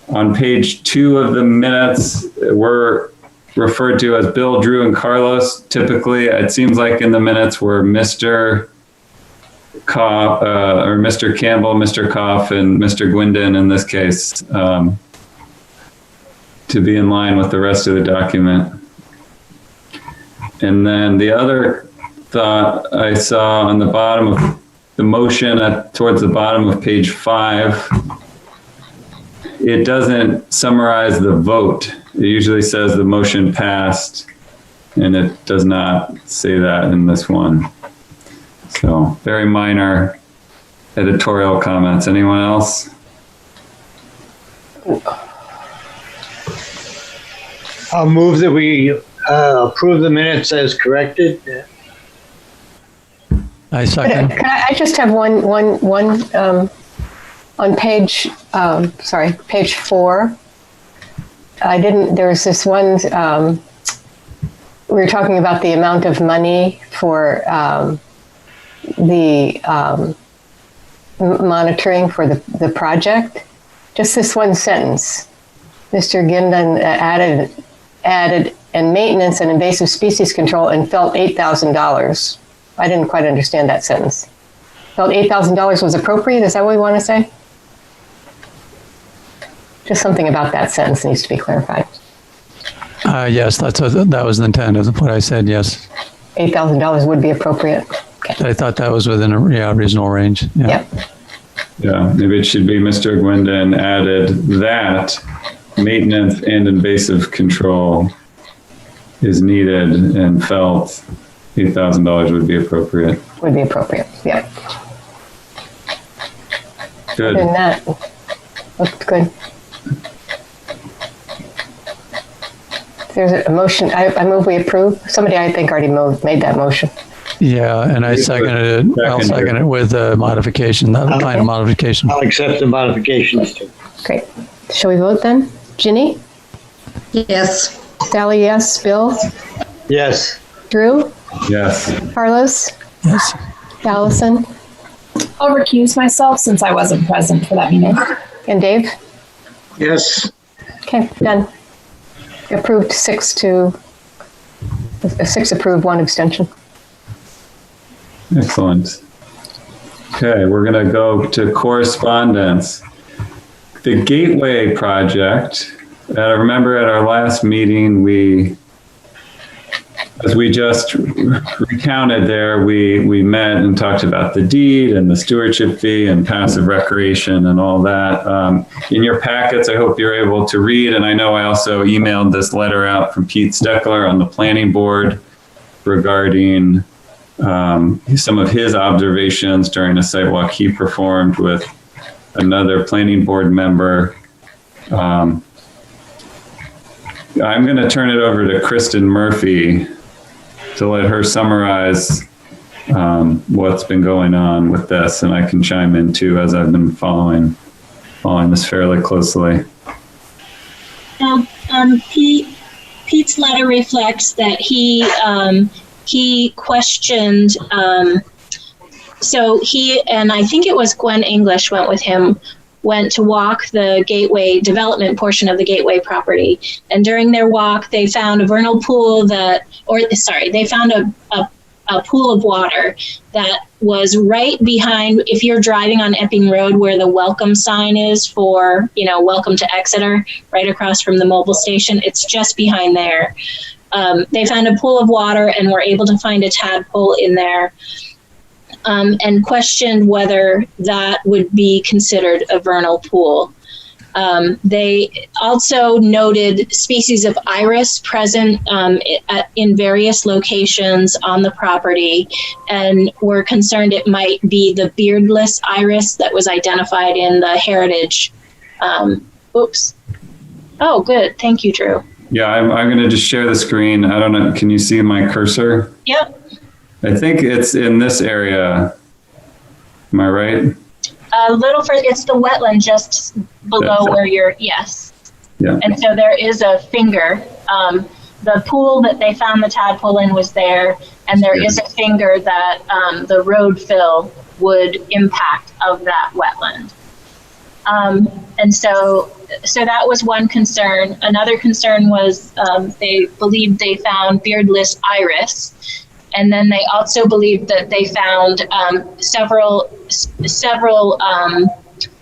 On page 2 of the minutes, we're referred to as Bill, Drew, and Carlos. Typically, it seems like in the minutes were Mr. Mr. Campbell, Mr. Koff, and Mr. Gwindon in this case, to be in line with the rest of the document. And then the other thought I saw on the bottom of the motion towards the bottom of page 5, it doesn't summarize the vote. It usually says the motion passed, and it does not say that in this one. So very minor editorial comments. Anyone else? I'll move that we approve the minutes as corrected. I second. Can I just have one on page, page 4. There was this one, we were talking about the amount of money for the monitoring for the project. Just this one sentence. Mr. Gwindon added and maintenance and invasive species control and felt $8,000. I didn't quite understand that sentence. Felt $8,000 was appropriate? Is that what we want to say? Just something about that sentence needs to be clarified. Yes, that was the intent of what I said, yes. $8,000 would be appropriate. Okay. I thought that was within a reasonable range. Yeah. Yep. Yeah, maybe it should be Mr. Gwindon added that maintenance and invasive control is needed and felt $8,000 would be appropriate. Would be appropriate, yeah. Good. Other than that, looked good. There's a motion. I move we approve. Somebody I think already made that motion. Yeah, and I seconded it. I'll second it with a modification, the final modification. I'll accept the modifications too. Great. Shall we vote then? Ginny? Yes. Sally, yes. Bill? Yes. Drew? Yes. Carlos? Yes. Allison? I'll recuse myself since I wasn't present for that meeting. And Dave? Yes. Okay, done. Approved 6 approved, 1 abstention. Excellent. Okay, we're going to go to correspondence. The Gateway project, I remember at our last meeting, as we just recounted there, we met and talked about the deed and the stewardship fee and passive recreation and all that. In your packets, I hope you're able to read, and I know I also emailed this letter out from Pete Steckler on the planning board regarding some of his observations during a site walk he performed with another planning board member. I'm going to turn it over to Kristen Murphy to let her summarize what's been going on with this, and I can chime in too as I've been following this fairly closely. Pete, Pete's letter reflects that he questioned. So he and I think it was Gwen English went with him. Went to walk the Gateway development portion of the Gateway property, and during their walk, they found a vernal pool they found a pool of water that was right behind, if you're driving on Epping Road where the welcome sign is for, welcome to Exeter, right across from the mobile station. It's just behind there. They found a pool of water and were able to find a tadpole in there, and questioned whether that would be considered a vernal pool. They also noted species of iris present in various locations on the property, and were concerned it might be the beardless iris that was identified in the heritage. Oh, good. Thank you, Drew. Yeah, I'm going to just share the screen. I don't know. Can you see my cursor? Yep. I think it's in this area. Am I right? A little further, it's the wetland just below where you're, yes. Yeah. And so there is a finger. The pool that they found the tadpole in was there, and there is a finger that the road fill would impact of that wetland. And so that was one concern. Another concern was they believed they found beardless iris. And then they also believed that they found several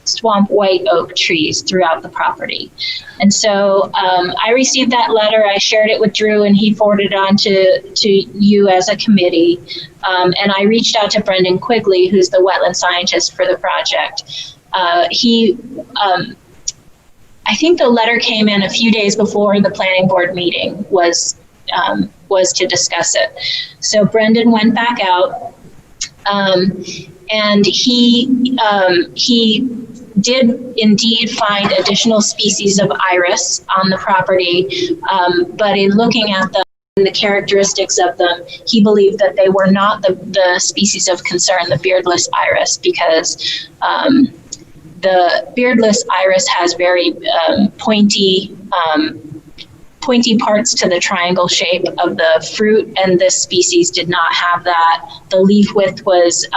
swamp white oak trees throughout the property. And so I received that letter. I shared it with Drew, and he forwarded it on to you as a committee. And I reached out to Brendan Quigley, who's the wetland scientist for the project. I think the letter came in a few days before the planning board meeting was to discuss it. So Brendan went back out, and he did indeed find additional species of iris on the property, but in looking at them and the characteristics of them, he believed that they were not the species of concern, the beardless iris, because the beardless iris has very pointy parts to the triangle shape of the fruit, and this species did not have that. The leaf width was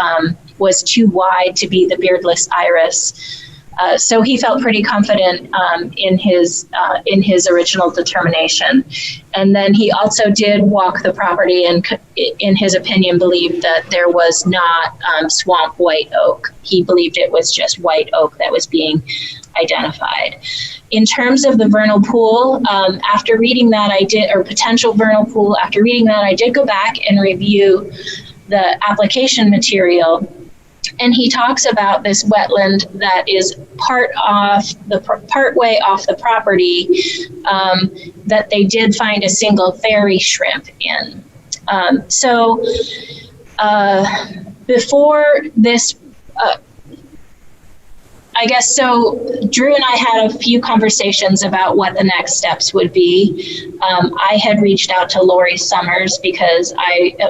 too wide to be the beardless iris. So he felt pretty confident in his original determination. And then he also did walk the property and, in his opinion, believed that there was not swamp white oak. He believed it was just white oak that was being identified. In terms of the vernal pool, after reading that, potential vernal pool, after reading that, I did go back and review the application material. And he talks about this wetland that is part way off the property, that they did find a single fairy shrimp in. Before this, Drew and I had a few conversations about what the next steps would be. I had reached out to Lori Summers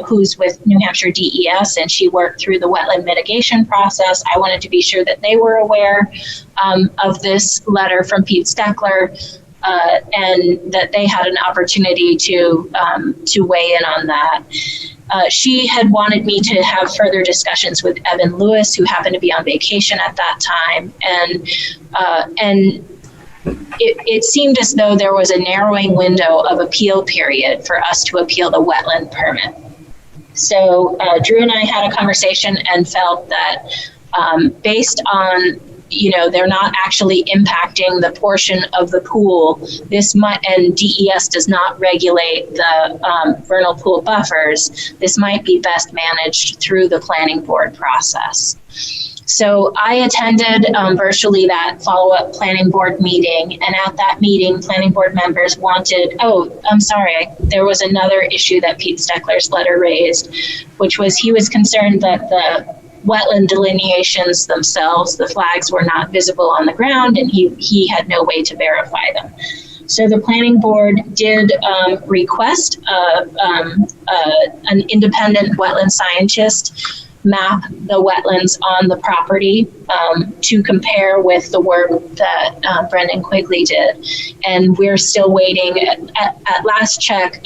who's with New Hampshire DES, and she worked through the wetland mitigation process. I wanted to be sure that they were aware of this letter from Pete Steckler, and that they had an opportunity to weigh in on that. She had wanted me to have further discussions with Evan Lewis, who happened to be on vacation at that time, and it seemed as though there was a narrowing window of appeal period for us to appeal the wetland permit. So Drew and I had a conversation and felt that based on they're not actually impacting the portion of the pool. And DES does not regulate the vernal pool buffers. This might be best managed through the planning board process. So I attended virtually that follow-up planning board meeting, and at that meeting, planning board members there was another issue that Pete Steckler's letter raised, which was he was concerned that the wetland delineations themselves, the flags were not visible on the ground, and he had no way to verify them. So the planning board did request an independent wetland scientist map the wetlands on the property to compare with the work that Brendan Quigley did. And we're still waiting. At last check,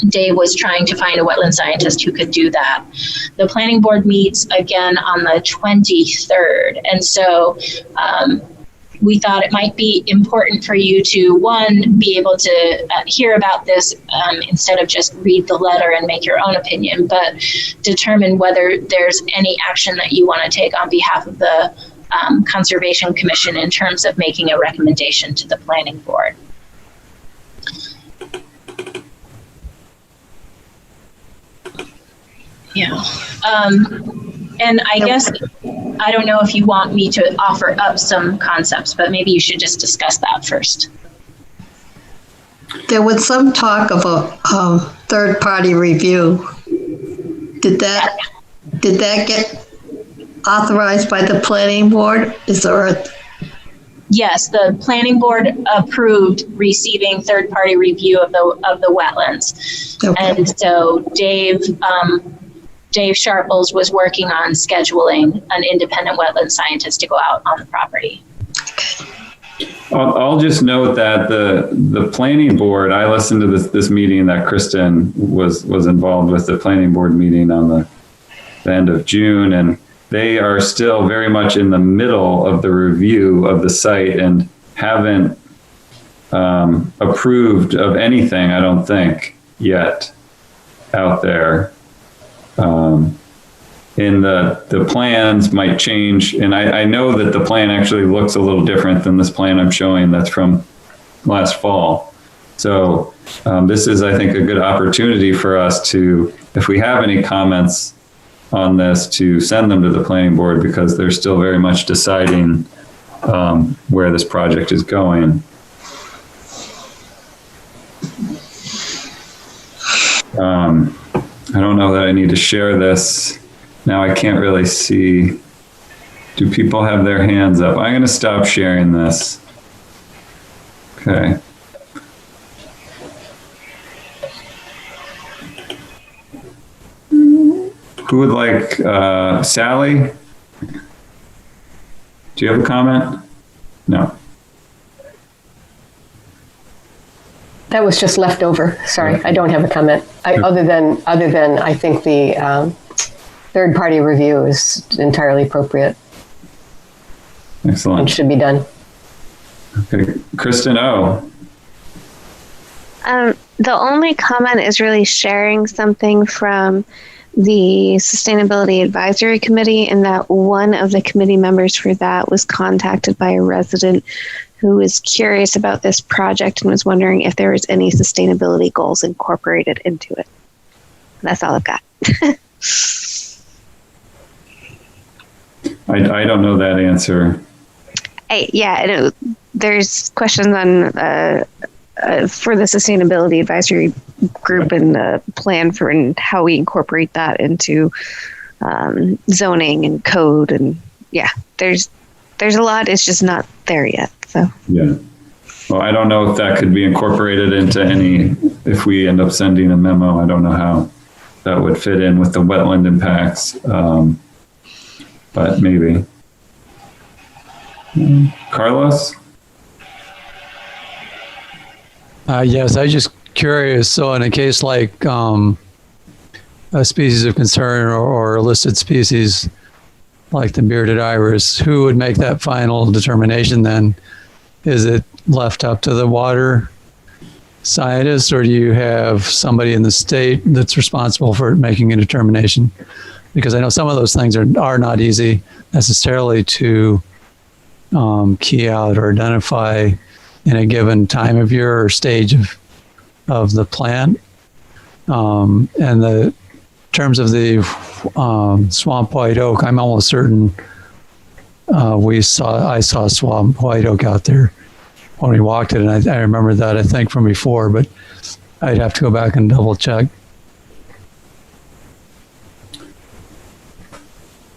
Dave was trying to find a wetland scientist who could do that. The planning board meets again on the 23rd. And so we thought it might be important for you to, one, be able to hear about this instead of just read the letter and make your own opinion, but determine whether there's any action that you want to take on behalf of the Conservation Commission in terms of making a recommendation to the planning board. Yeah. And I guess, I don't know if you want me to offer up some concepts, but maybe you should just discuss that first. There was some talk of a third-party review. Did that get authorized by the planning board? Is there a... Yes, the planning board approved receiving third-party review of the wetlands. Okay. And so Dave Sharples was working on scheduling an independent wetland scientist to go out on the property. I'll just note that the planning board, I listened to this meeting that Kristen was involved with, the planning board meeting on the end of June, and they are still very much in the middle of the review of the site and haven't approved of anything, I don't think, yet out there. And the plans might change, and I know that the plan actually looks a little different than this plan I'm showing that's from last fall. So this is, I think, a good opportunity for us to, if we have any comments on this, to send them to the planning board, because they're still very much deciding where this project is going. I don't know that I need to share this. Now I can't really see. Do people have their hands up? I'm going to stop sharing this. Okay. Who would like, Sally? Do you have a comment? No. That was just left over. Sorry, I don't have a comment. Other than I think the third-party review is entirely appropriate. Excellent. And should be done. Okay, Kristen O. The only comment is really sharing something from the Sustainability Advisory Committee, and that one of the committee members for that was contacted by a resident who was curious about this project and was wondering if there was any sustainability goals incorporated into it. That's all I've got. I don't know that answer. There's questions on for the Sustainability Advisory Group and the plan for and how we incorporate that into zoning and code, and there's a lot. It's just not there yet. So yeah. Well, I don't know if that could be incorporated into any. If we end up sending a memo, I don't know how that would fit in with the wetland impacts, but maybe. Carlos? Yes, I was just curious. So in a case like a species of concern or a listed species like the bearded iris, who would make that final determination then? Is it left up to the water scientist, or do you have somebody in the state that's responsible for making a determination? Because I know some of those things are not easy necessarily to key out or identify in a given time of year or stage of the plant. And the terms of the swamp white oak, I'm almost certain I saw swamp white oak out there when we walked it, and I remember that, I think, from before, but I'd have to go back and double check.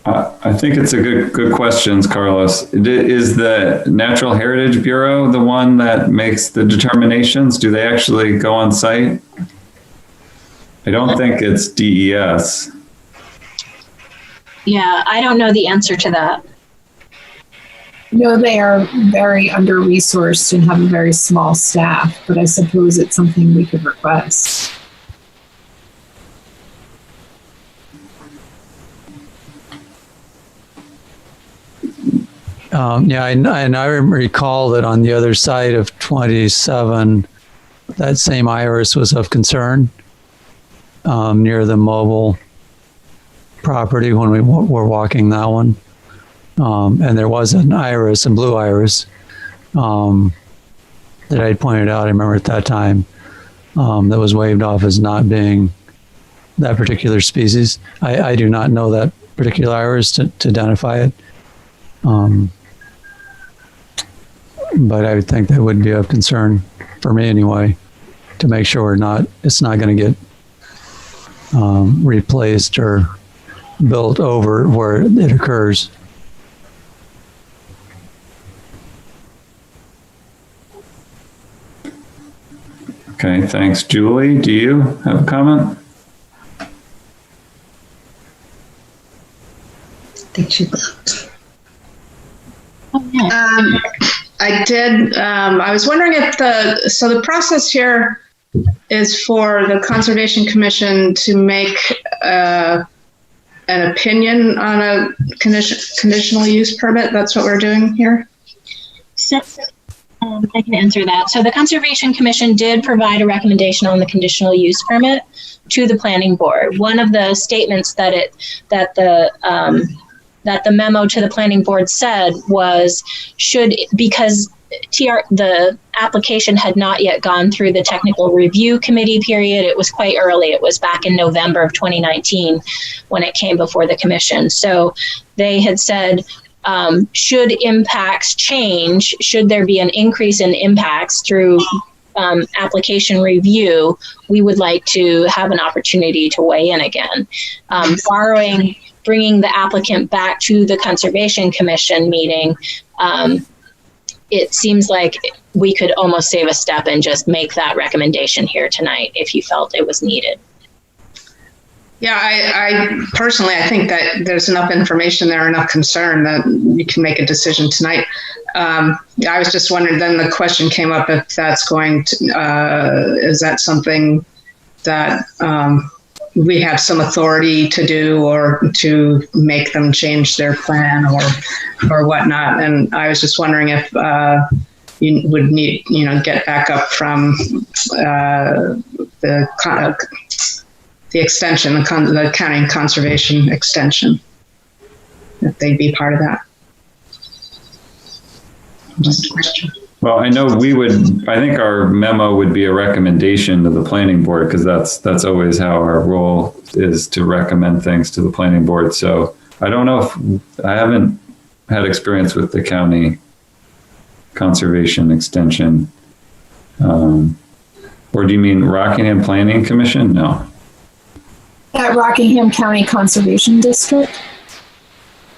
I think it's a good questions, Carlos. Is the Natural Heritage Bureau the one that makes the determinations? Do they actually go on site? I don't think it's DES. Yeah, I don't know the answer to that. No, they are very under-resourced and have a very small staff, but I suppose it's something we could request. Yeah, and I recall that on the other side of 27, that same iris was of concern near the mobile property when we were walking that one. And there was an iris, a blue iris, that I had pointed out, I remember at that time, that was waved off as not being that particular species. I do not know that particular iris to identify it. But I would think that would be of concern for me anyway, to make sure it's not going to get replaced or built over where it occurs. Okay, thanks. Julie, do you have a comment? I think she left. I did. I was wondering if the process here is for the Conservation Commission to make an opinion on a conditional use permit. That's what we're doing here. So, I can answer that. So the Conservation Commission did provide a recommendation on the conditional use permit to the Planning Board. One of the statements that the memo to the Planning Board said was because the application had not yet gone through the technical review committee period. It was quite early. It was back in November of 2019 when it came before the commission. So they had said, should impacts change, should there be an increase in impacts through application review, we would like to have an opportunity to weigh in again. Bringing the applicant back to the Conservation Commission meeting, it seems like we could almost save a step and just make that recommendation here tonight if you felt it was needed. Yeah, I personally, I think that there's enough information there, enough concern that you can make a decision tonight. I was just wondering, then the question came up if that's going to, is that something that we have some authority to do or to make them change their plan or whatnot. And I was just wondering if you would need, get back up from the extension, the county conservation extension, if they'd be part of that. Just a question. Well, I know I think our memo would be a recommendation to the planning board, because that's always how our role is, to recommend things to the planning board. So I don't know if I haven't had experience with the county conservation extension. Or do you mean Rockingham Planning Commission? No. At Rockingham County Conservation District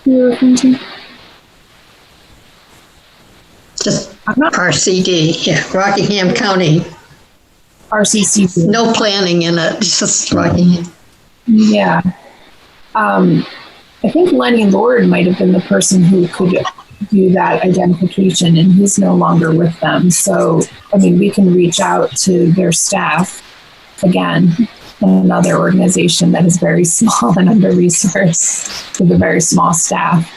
you're referring to? Just RCD, yeah, Rockingham County. RCCD. No planning in it, just Rockingham. Yeah. I think Lenny Lord might have been the person who could do that identification, and he's no longer with them. So, we can reach out to their staff. Again, another organization that is very small and under-resourced with a very small staff.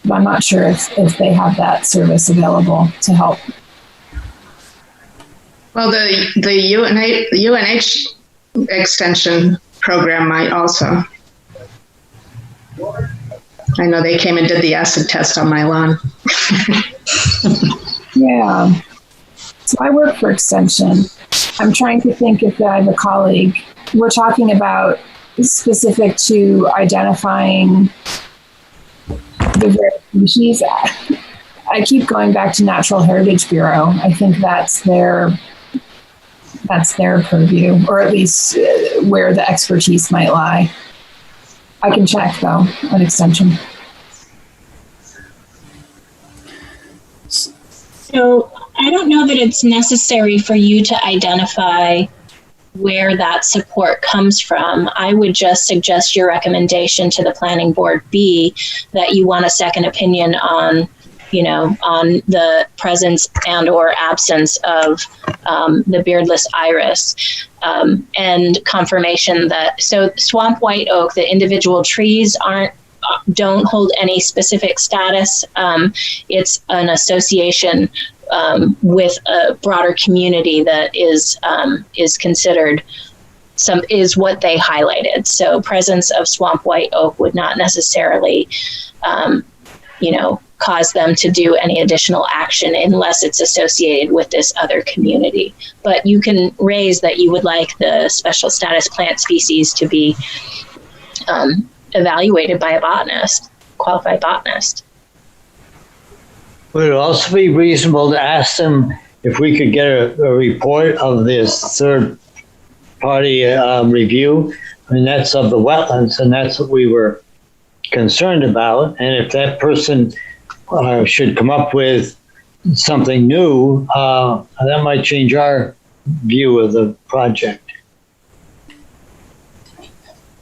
But I'm not sure if they have that service available to help. Well, the UNH extension program might also. I know they came and did the acid test on my lawn. Yeah. So I work for Extension. I'm trying to think if I have a colleague. We're talking about specific to identifying the rare species. I keep going back to Natural Heritage Bureau. I think that's their purview, or at least where the expertise might lie. I can check though on Extension. So I don't know that it's necessary for you to identify where that support comes from, I would just suggest your recommendation to the planning board be that you want a second opinion on, on the presence and or absence of the beardless iris, and confirmation that, so swamp white oak, the individual trees don't hold any specific status. It's an association with a broader community that is considered is what they highlighted. So presence of swamp white oak would not necessarily, cause them to do any additional action unless it's associated with this other community. But you can raise that you would like the special status plant species to be evaluated by a botanist, qualified botanist. Would it also be reasonable to ask them if we could get a report of this third-party review? I mean, that's of the wetlands, and that's what we were concerned about. And if that person should come up with something new, that might change our view of the project.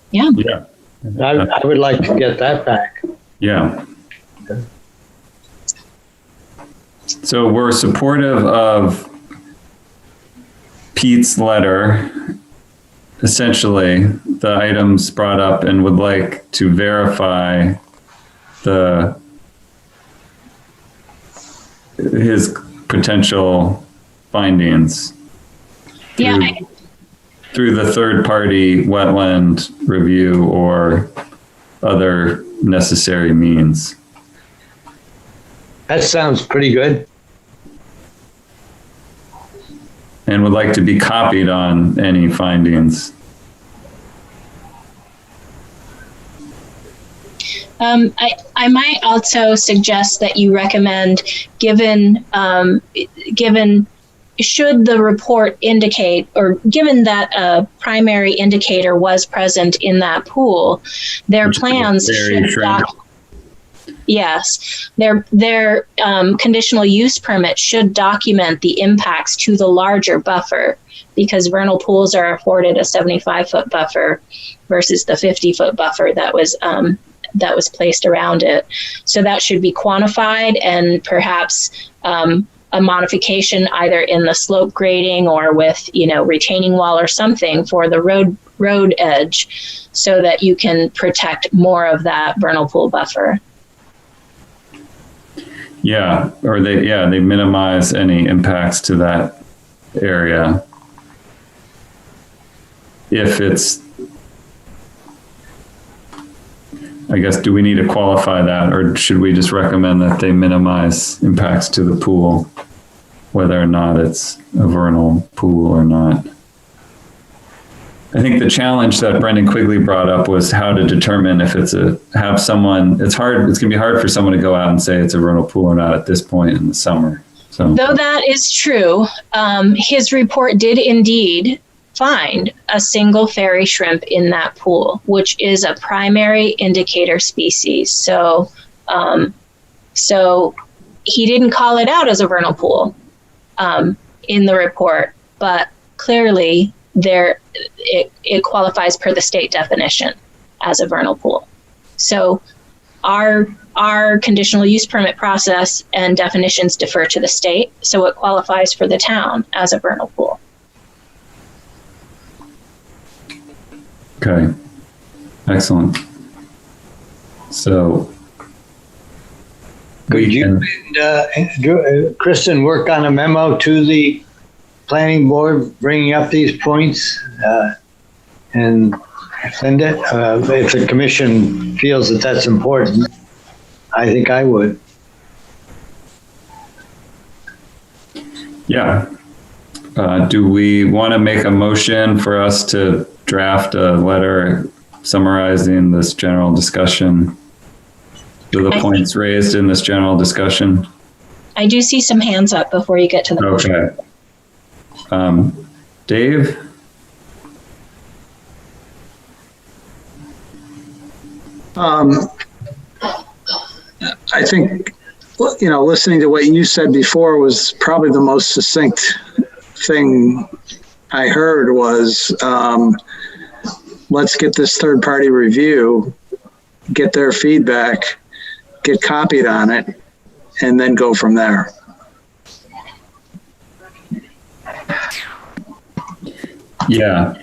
Yeah. Yeah. I would like to get that back. Yeah. So we're supportive of Pete's letter, essentially the items brought up, and would like to verify his potential findings through the third-party wetland review or other necessary means. That sounds pretty good. And would like to be copied on any findings. I might also suggest that you recommend, given should the report indicate, or given that a primary indicator was present in that pool, their plans should yes, their conditional use permit should document the impacts to the larger buffer, because vernal pools are afforded a 75-foot buffer versus the 50-foot buffer that was placed around it. So that should be quantified, and perhaps a modification either in the slope grading or with, retaining wall or something for the road edge, so that you can protect more of that vernal pool buffer. Yeah, or they minimize any impacts to that area. If it's, I guess, do we need to qualify that, or should we just recommend that they minimize impacts to the pool, whether or not it's a vernal pool or not? I think the challenge that Brendan Quigley brought up was how to determine if it's it's going to be hard for someone to go out and say it's a vernal pool or not at this point in the summer. So, though that is true, his report did indeed find a single fairy shrimp in that pool, which is a primary indicator species. So, so he didn't call it out as a vernal pool in the report, but clearly it qualifies per the state definition as a vernal pool. So our conditional use permit process and definitions defer to the state, so it qualifies for the town as a vernal pool. Okay, excellent. So could you and Kristen work on a memo to the planning board bringing up these points and send it? If the commission feels that that's important, I think I would. Yeah. Do we want to make a motion for us to draft a letter summarizing this general discussion? To the points raised in this general discussion? I do see some hands up before you get to the motion. Okay. Dave? I think, listening to what you said before was probably the most succinct thing I heard was, let's get this third-party review, get their feedback, get copied on it, and then go from there. Yeah,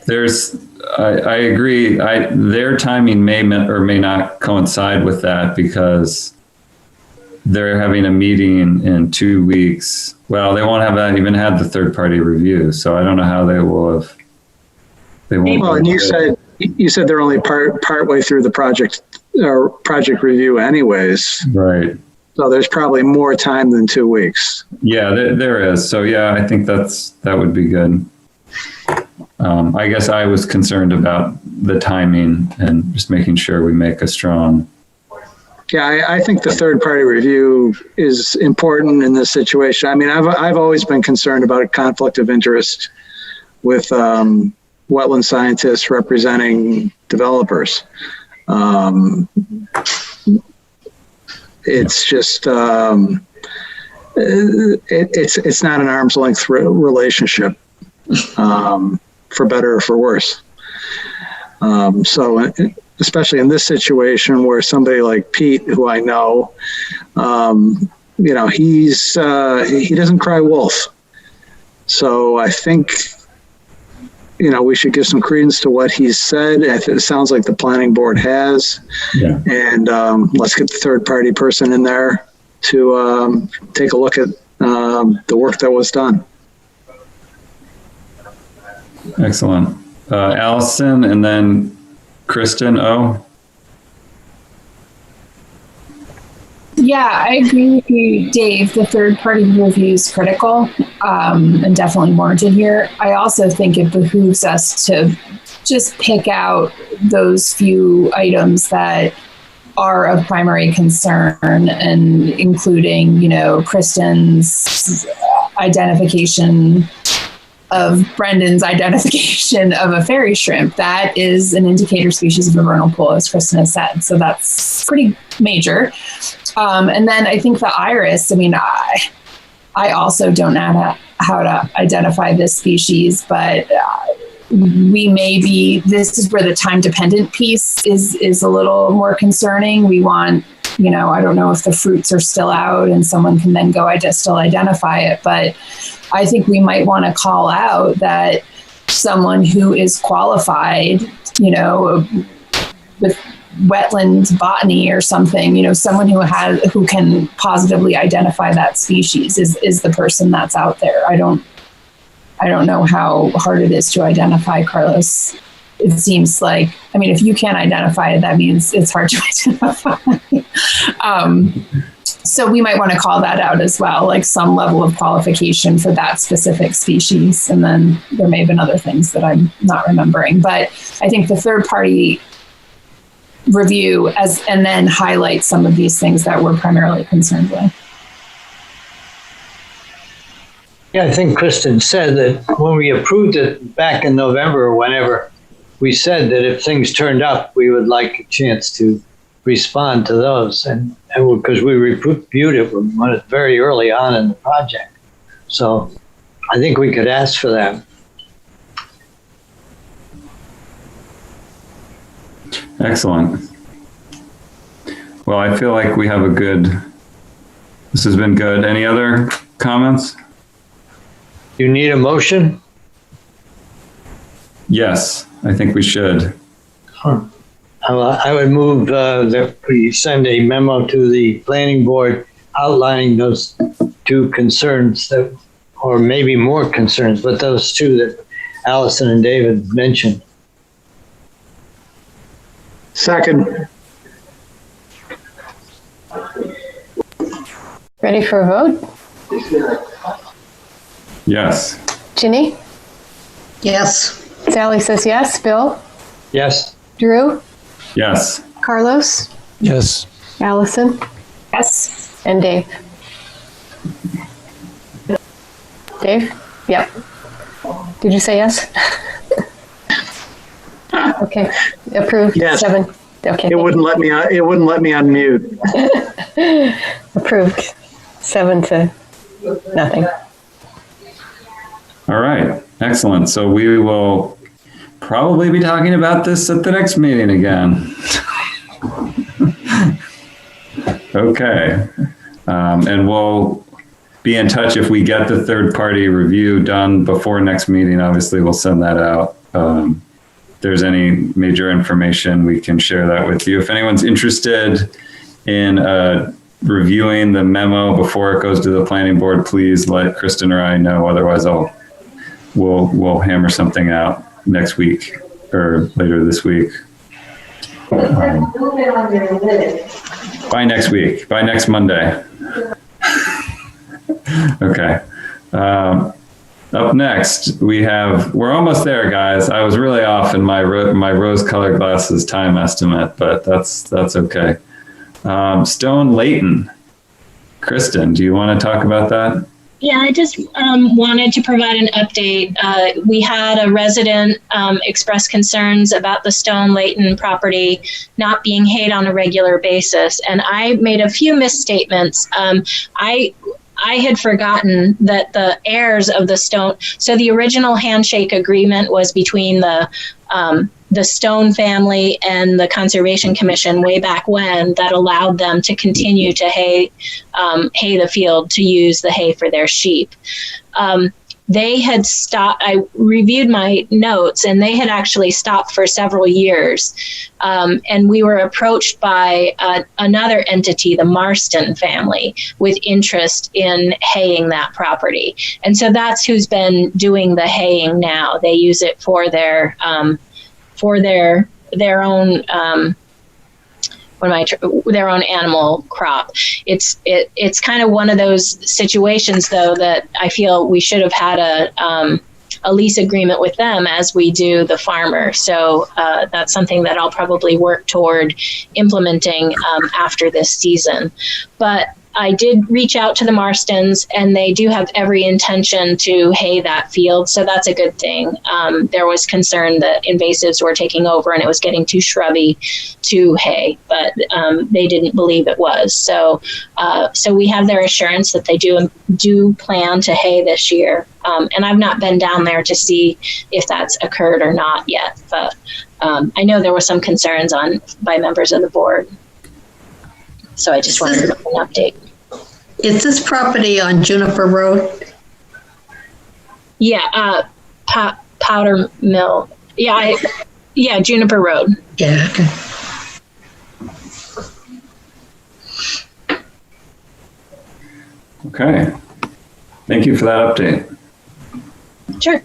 I agree. Their timing may or may not coincide with that because they're having a meeting in 2 weeks. Well, they won't have even had the third-party review, so I don't know how they will have. They won't. Well, and you said they're only part way through the project review, anyways. Right. So there's probably more time than 2 weeks. Yeah, there is. So yeah, I think that would be good. I guess I was concerned about the timing and just making sure we make a strong. Yeah, I think the third-party review is important in this situation. I mean, I've always been concerned about a conflict of interest with wetland scientists representing developers. It's just it's not an arm's length relationship, for better or for worse. So especially in this situation where somebody like Pete, who I know, he doesn't cry wolf. So I think, we should give some credence to what he's said. It sounds like the planning board has. Yeah. And let's get the third party person in there to take a look at the work that was done. Excellent. Allison and then Kristen O. Yeah, I agree with you, Dave. The third-party review is critical and definitely warranted here. I also think it behooves us to just pick out those few items that are of primary concern, and including, Kristen's identification of Brendan's identification of a fairy shrimp. That is an indicator species of a vernal pool, as Kristen has said. So that's pretty major. And then I think the iris, I also don't know how to identify this species, but this is where the time-dependent piece is a little more concerning. We want, I don't know if the fruits are still out and someone can then go still identify it, but I think we might want to call out that someone who is qualified, with wetland botany or something, someone who can positively identify that species is the person that's out there. I don't know how hard it is to identify, Carlos. It seems like, if you can't identify it, that means it's hard to identify. So we might want to call that out as well, like some level of qualification for that specific species. And then there may have been other things that I'm not remembering. But I think the third party review and then highlight some of these things that we're primarily concerned with. Yeah, I think Kristen said that when we approved it back in November or whenever, we said that if things turned up, we would like a chance to respond to those. And because we reviewed it very early on in the project. So I think we could ask for that. Excellent. Well, I feel like we have this has been good. Any other comments? You need a motion? Yes, I think we should. I would move that we send a memo to the planning board outlining those two concerns or maybe more concerns, but those two that Allison and David mentioned. Second. Ready for a vote? Yes. Ginny? Yes. Sally says yes. Bill? Yes. Drew? Yes. Carlos? Yes. Allison? Yes. And Dave? Dave? Yep. Did you say yes? Okay. Approved. Yes. 7. Okay. It wouldn't let me unmute. Approved. 7-0. All right, excellent. So we will probably be talking about this at the next meeting again. Okay. And we'll be in touch if we get the third-party review done before next meeting. Obviously, we'll send that out. If there's any major information, we can share that with you. If anyone's interested in reviewing the memo before it goes to the planning board, please let Kristen or I know. Otherwise, we'll hammer something out next week or later this week. By next week, by next Monday. Okay. Up next, we're almost there, guys. I was really off in my rose-colored glasses time estimate, but that's okay. Stone Layton. Kristen, do you want to talk about that? Yeah, I just wanted to provide an update. We had a resident express concerns about the Stone Layton property not being hayed on a regular basis, and I made a few misstatements. I had forgotten that the heirs of the Stone, so the original handshake agreement was between the Stone family and the Conservation Commission way back when, that allowed them to continue to hay the field to use the hay for their sheep. They had stopped. I reviewed my notes, and they had actually stopped for several years. And we were approached by another entity, the Marston family, with interest in haying that property. And so that's who's been doing the haying now. They use it for their own their own animal crop. It's kind of one of those situations, though, that I feel we should have had a lease agreement with them as we do the farmer. So that's something that I'll probably work toward implementing after this season. But I did reach out to the Marstons, and they do have every intention to hay that field. So that's a good thing. There was concern that invasives were taking over and it was getting too shrubby to hay, but they didn't believe it was. So we have their assurance that they do plan to hay this year. And I've not been down there to see if that's occurred or not yet, but I know there were some concerns by members of the board. So I just wanted to give an update. Is this property on Juniper Road? Yeah, Powder Mill. Yeah, Juniper Road. Yeah, okay. Okay. Thank you for that update. Sure.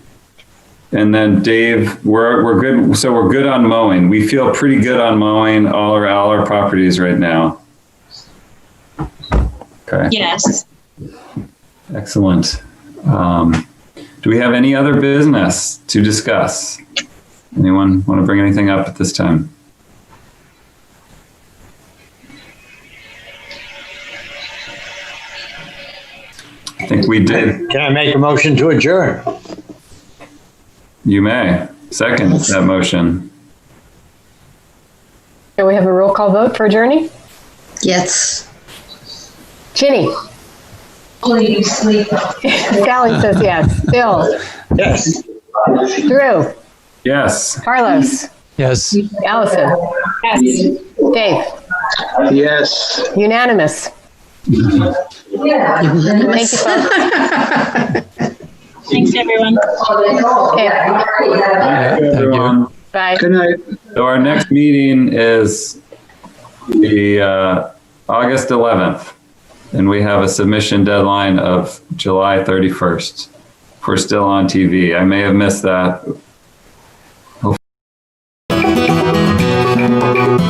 And then Dave, we're good. So we're good on mowing. We feel pretty good on mowing all our properties right now. Okay. Yes. Excellent. Do we have any other business to discuss? Anyone want to bring anything up at this time? I think we did. Can I make a motion to adjourn? You may. Second that motion. Do we have a roll call vote for adjourning? Yes. Ginny? Please sleep. Sally says yes. Bill? Yes. Drew? Yes. Carlos? Yes. Allison? Yes. Dave? Yes. Unanimous. Yeah. Thank you, folks. Thanks, everyone. Okay. Thank you, everyone. Bye. Good night. So our next meeting is the August 11th, and we have a submission deadline of July 31st. If we're still on TV. I may have missed that.